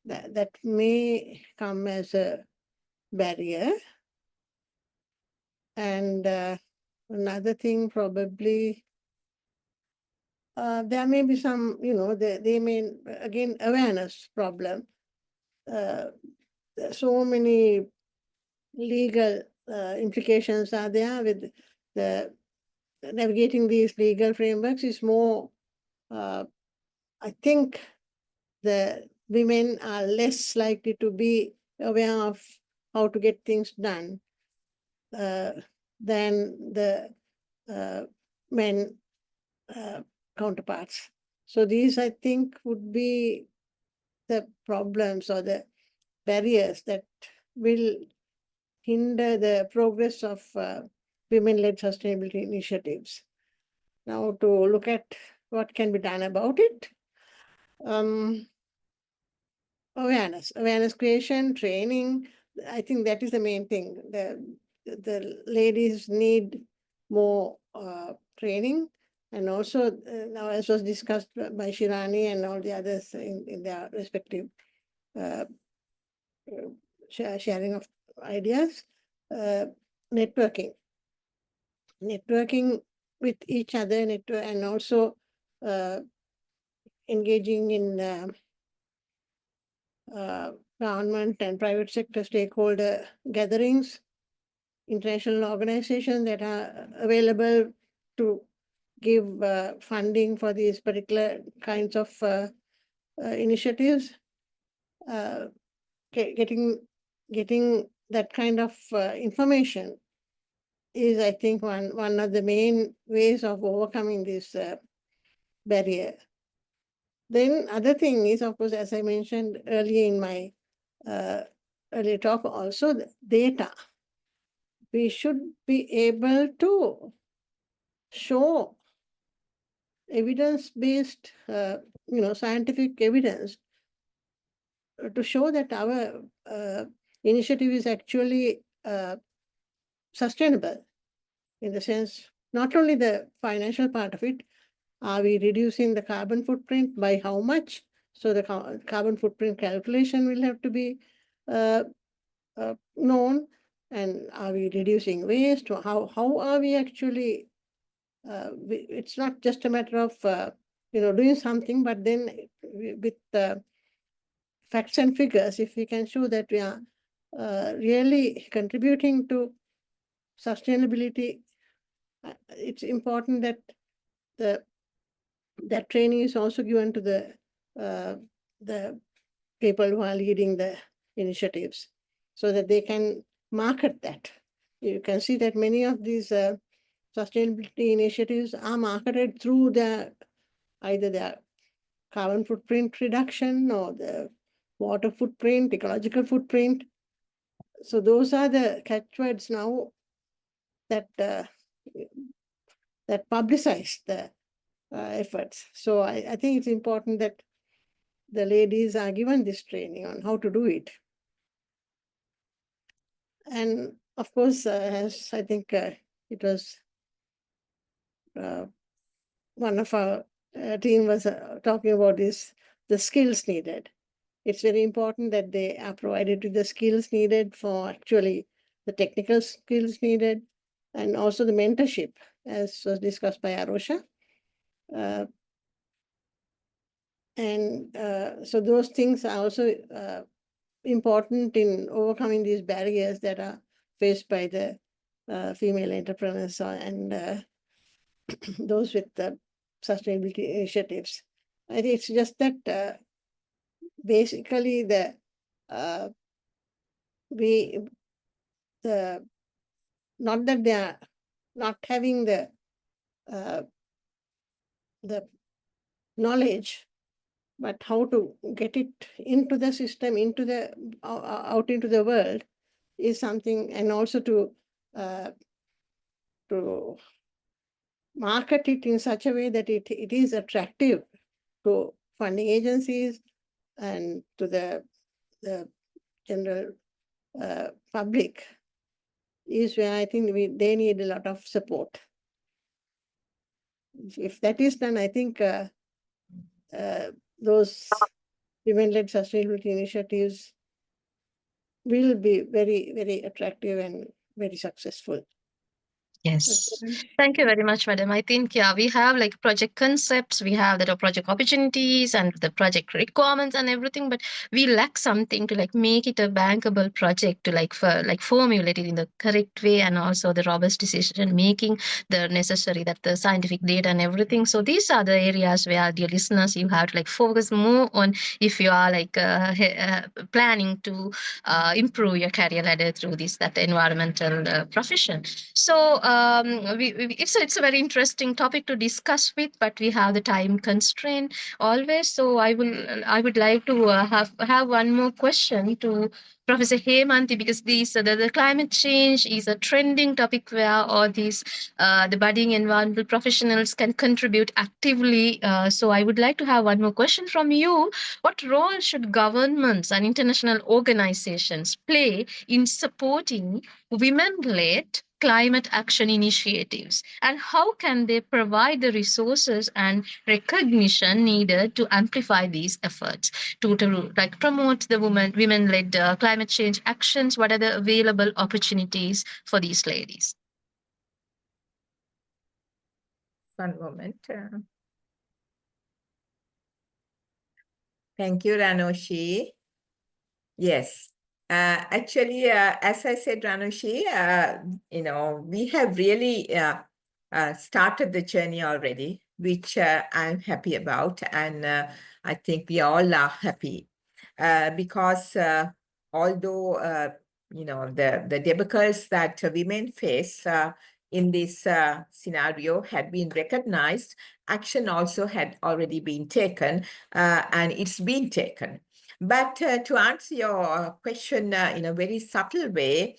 that may come as a barrier. And another thing probably there may be some, they may, again, awareness problem. So many legal implications are there with the navigating these legal frameworks is more, I think the women are less likely to be aware of how to get things done than the men counterparts. So these, I think, would be the problems or the barriers that will hinder the progress of women-led sustainability initiatives. Now, to look at what can be done about it, awareness creation, training, I think that is the main thing. The ladies need more training. And also, now as was discussed by Shiranee and all the others in their respective sharing of ideas, networking with each other, and also engaging in government and private sector stakeholder gatherings, international organizations that are available to give funding for these particular kinds of initiatives. Getting that kind of information is, I think, one of the main ways of overcoming this barrier. Then other thing is, of course, as I mentioned earlier in my earlier talk, also the data. We should be able to show evidence-based, scientific evidence to show that our initiative is actually sustainable, in the sense, not only the financial part of it, are we reducing the carbon footprint, by how much? So the carbon footprint calculation will have to be known. And are we reducing waste? How are we actually, it's not just a matter of, doing something, but then with facts and figures, if we can show that we are really contributing to sustainability, it's important that that training is also given to the people who are leading the initiatives, so that they can market that. You can see that many of these sustainability initiatives are marketed through either their carbon footprint reduction or the water footprint, ecological footprint. So those are the catchwords now that that publicize the efforts. So I think it's important that the ladies are given this training on how to do it. And of course, as I think it was one of our team was talking about is the skills needed. It's very important that they are provided with the skills needed for actually the technical skills needed, and also the mentorship, as was discussed by Arosha. So those things are also important in overcoming these barriers that are faced by the female entrepreneurs and those with the sustainability initiatives. I think it's just that basically not that they are not having the knowledge, but how to get it into the system, out into the world is something, and also to market it in such a way that it is attractive to funding agencies and to the general public, is where I think they need a lot of support. If that is done, I think those women-led sustainability initiatives will be very, very attractive and very successful. Yes. Thank you very much, madam. I think, yeah, we have like project concepts, we have the project opportunities and the project requirements and everything, but we lack something to like make it a bankable project to like formulate it in the correct way, and also the robust decision making, the necessary that the scientific data and everything. So these are the areas where, dear listeners, you have to like focus more on if you are like planning to improve your career ladder through that environmental profession. So it's a very interesting topic to discuss with, but we have the time constraint always. So I would like to have one more question to Professor Hemanti, because the climate change is a trending topic where all these the budding environmental professionals can contribute actively. So I would like to have one more question from you. What role should governments and international organizations play in supporting women-led climate action initiatives, and how can they provide the resources and recognition needed to amplify these efforts to like promote the women-led climate change actions? What are the available opportunities for these ladies? One moment. Thank you, Ranoshi. Yes. Actually, as I said, Ranoshi, we have really started the journey already, which I'm happy about. And I think we all are happy because although, the debacles that women face in this scenario had been recognized, action also had already been taken, and it's been taken. But to answer your question in a very subtle way,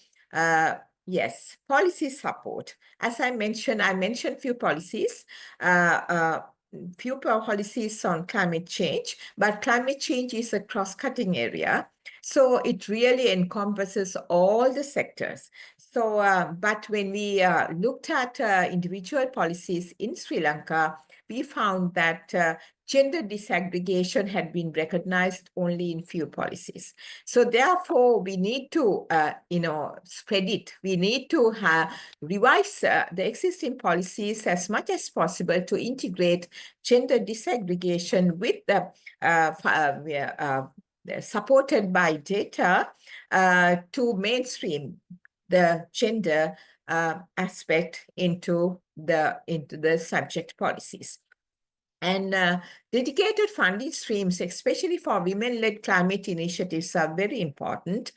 yes, policy support. As I mentioned few policies, few policies on climate change, but climate change is a cross-cutting area. So it really encompasses all the sectors. So, but when we looked at individual policies in Sri Lanka, we found that gender disaggregation had been recognized only in few policies. So therefore, we need to, spread it. We need to revise the existing policies as much as possible to integrate gender disaggregation with the supported by data to mainstream the gender aspect into the subject policies. And dedicated funding streams, especially for women-led climate initiatives, are very important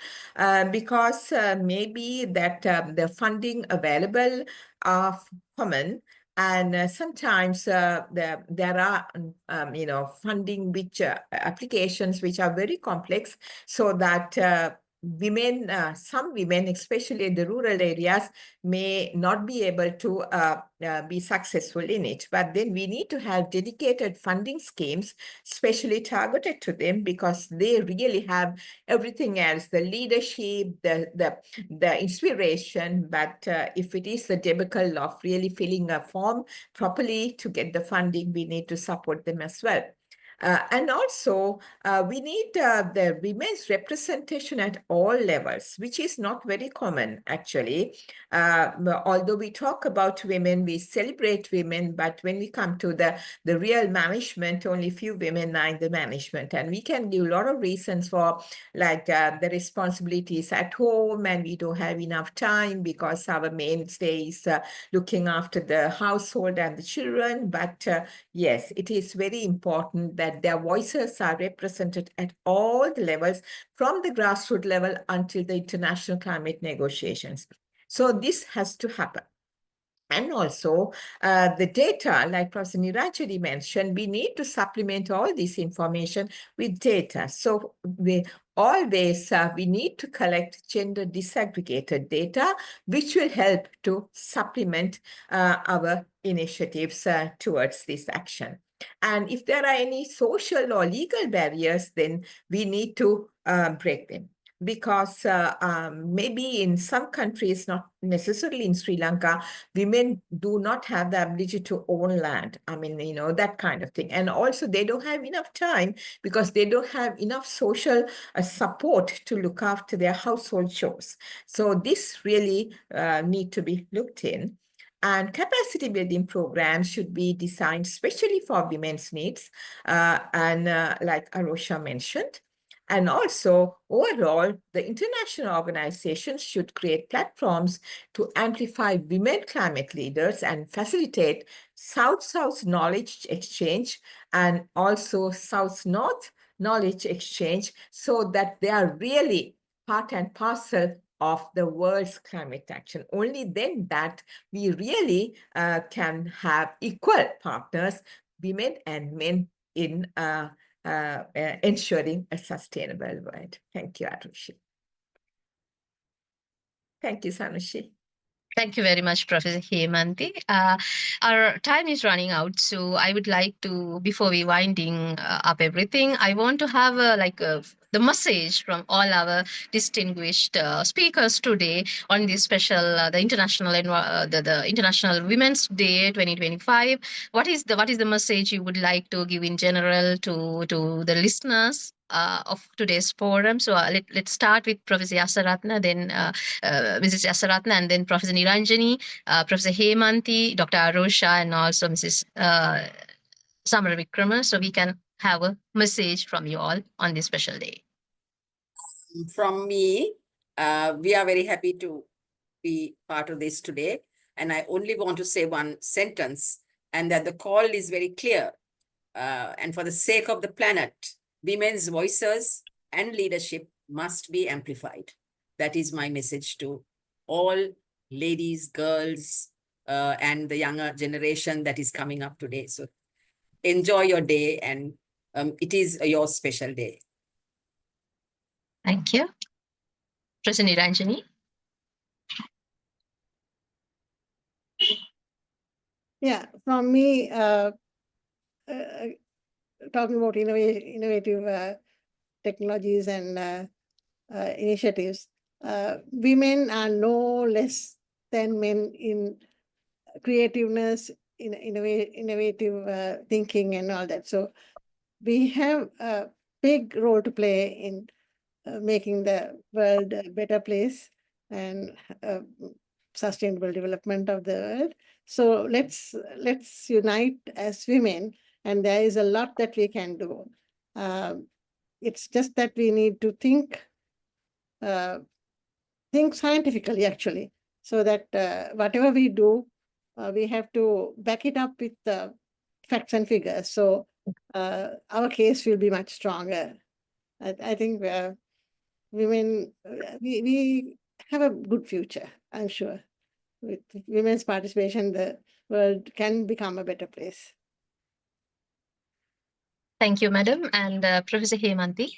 because maybe that the funding available are common, and sometimes there are, funding which applications which are very complex, so that women, some women, especially in the rural areas, may not be able to be successful in it. But then we need to have dedicated funding schemes, specially targeted to them, because they really have everything else, the leadership, the inspiration. But if it is the debacle of really filling a form properly to get the funding, we need to support them as well. And also, we need the women's representation at all levels, which is not very common, actually. Although we talk about women, we celebrate women, but when we come to the real management, only few women are in the management. And we can give a lot of reasons for, like, the responsibilities at home, and we don't have enough time because our mainstay is looking after the household and the children. But yes, it is very important that their voices are represented at all the levels, from the grassroots level until the international climate negotiations. So this has to happen. And also the data, like Professor Niranjanie mentioned, we need to supplement all this information with data. So we need to collect gender disaggregated data, which will help to supplement our initiatives towards this action. And if there are any social or legal barriers, then we need to break them. Because maybe in some countries, not necessarily in Sri Lanka, women do not have the ability to own land. I mean, that kind of thing. And also they don't have enough time because they don't have enough social support to look after their household chores. So this really need to be looked in. And capacity building programs should be designed especially for women's needs, like Arosha mentioned. And also, overall, the international organizations should create platforms to amplify women climate leaders and facilitate South-South knowledge exchange and also South-North knowledge exchange so that they are really part and parcel of the world's climate action. Only then that we really can have equal partners, women and men, in ensuring a sustainable world. Thank you, Arushi. Thank you, Sanushi. Thank you very much, Professor Hemanti. Our time is running out, so I would like to, before we winding up everything, I want to have the message from all our distinguished speakers today on this special the International Women's Day 2025. What is the message you would like to give in general to the listeners of today's forum? So let's start with Professor Yasaratne, then Mrs. Yasaratne, and then Professor Niranjanie, Professor Hemanti, Dr. Arosha, and also Mrs. Samarawickrama. So we can have a message from you all on this special day. From me, we are very happy to be part of this today. And I only want to say one sentence, and that the call is very clear. And for the sake of the planet, women's voices and leadership must be amplified. That is my message to all ladies, girls, and the younger generation that is coming up today. So enjoy your day, and it is your special day. Thank you. Professor Niranjanie. Yeah, from me, talking about innovative technologies and initiatives, women are no less than men in creativeness, in innovative thinking and all that. So we have a big role to play in making the world a better place and sustainable development of the world. So let's unite as women, and there is a lot that we can do. It's just that we need to think scientifically, actually, so that whatever we do, we have to back it up with facts and figures. So our case will be much stronger. I think women, we have a good future, I'm sure. With women's participation, the world can become a better place. Thank you, Madam. And Professor Hemanti.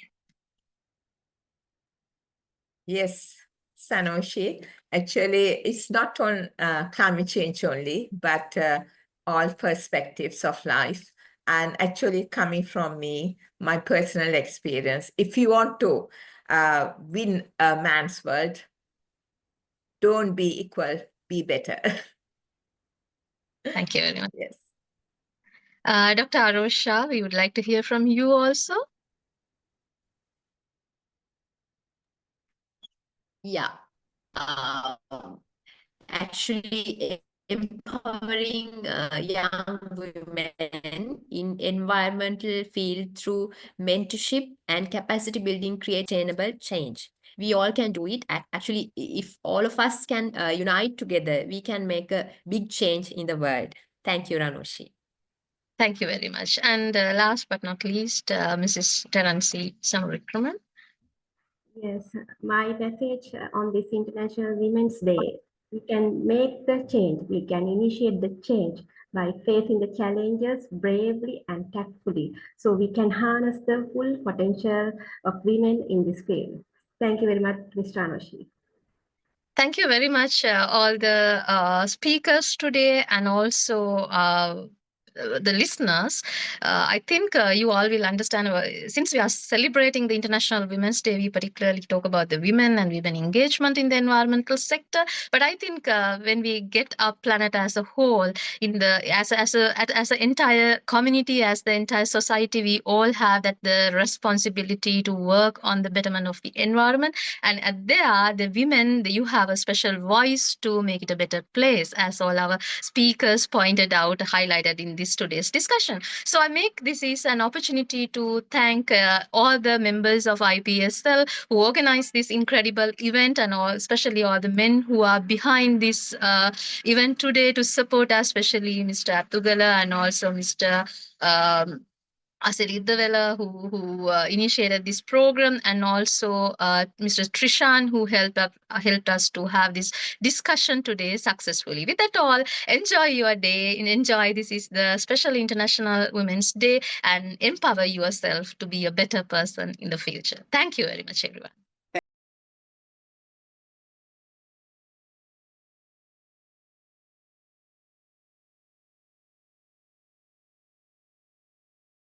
Yes, Sanoshi. Actually, it's not on climate change only, but all perspectives of life. And actually coming from me, my personal experience, if you want to win a man's world, don't be equal, be better. Thank you very much. Yes. Dr. Arosha, we would like to hear from you also. Yeah. Actually, empowering young women in environmental field through mentorship and capacity building create sustainable change. We all can do it. Actually, if all of us can unite together, we can make a big change in the world. Thank you, Ranushi. Thank you very much. And last but not least, Mrs. Terancy Samarawickrama. Yes, my message on this International Women's Day, we can make the change, we can initiate the change by facing the challenges bravely and tactfully, so we can harness the full potential of women in this field. Thank you very much, Mr. Anoshi. Thank you very much, all the speakers today, and also the listeners, I think you all will understand. Since we are celebrating the International Women's Day, we particularly talk about the women and women engagement in the environmental sector. But I think when we get our planet as a whole, in the as an entire community, as the entire society, we all have that the responsibility to work on the betterment of the environment. And there, the women, you have a special voice to make it a better place, as all our speakers pointed out, highlighted in this today's discussion. So I make this is an opportunity to thank all the members of IPSL who organized this incredible event, and especially all the men who are behind this event today to support us, especially Mr. Abdugala and also Mr. Asiridavela, who initiated this program, and also Mr. Trishan, who helped us to have this discussion today successfully. With that all, enjoy your day and enjoy. This is the special International Women's Day, and empower yourself to be a better person in the future. Thank you very much, everyone.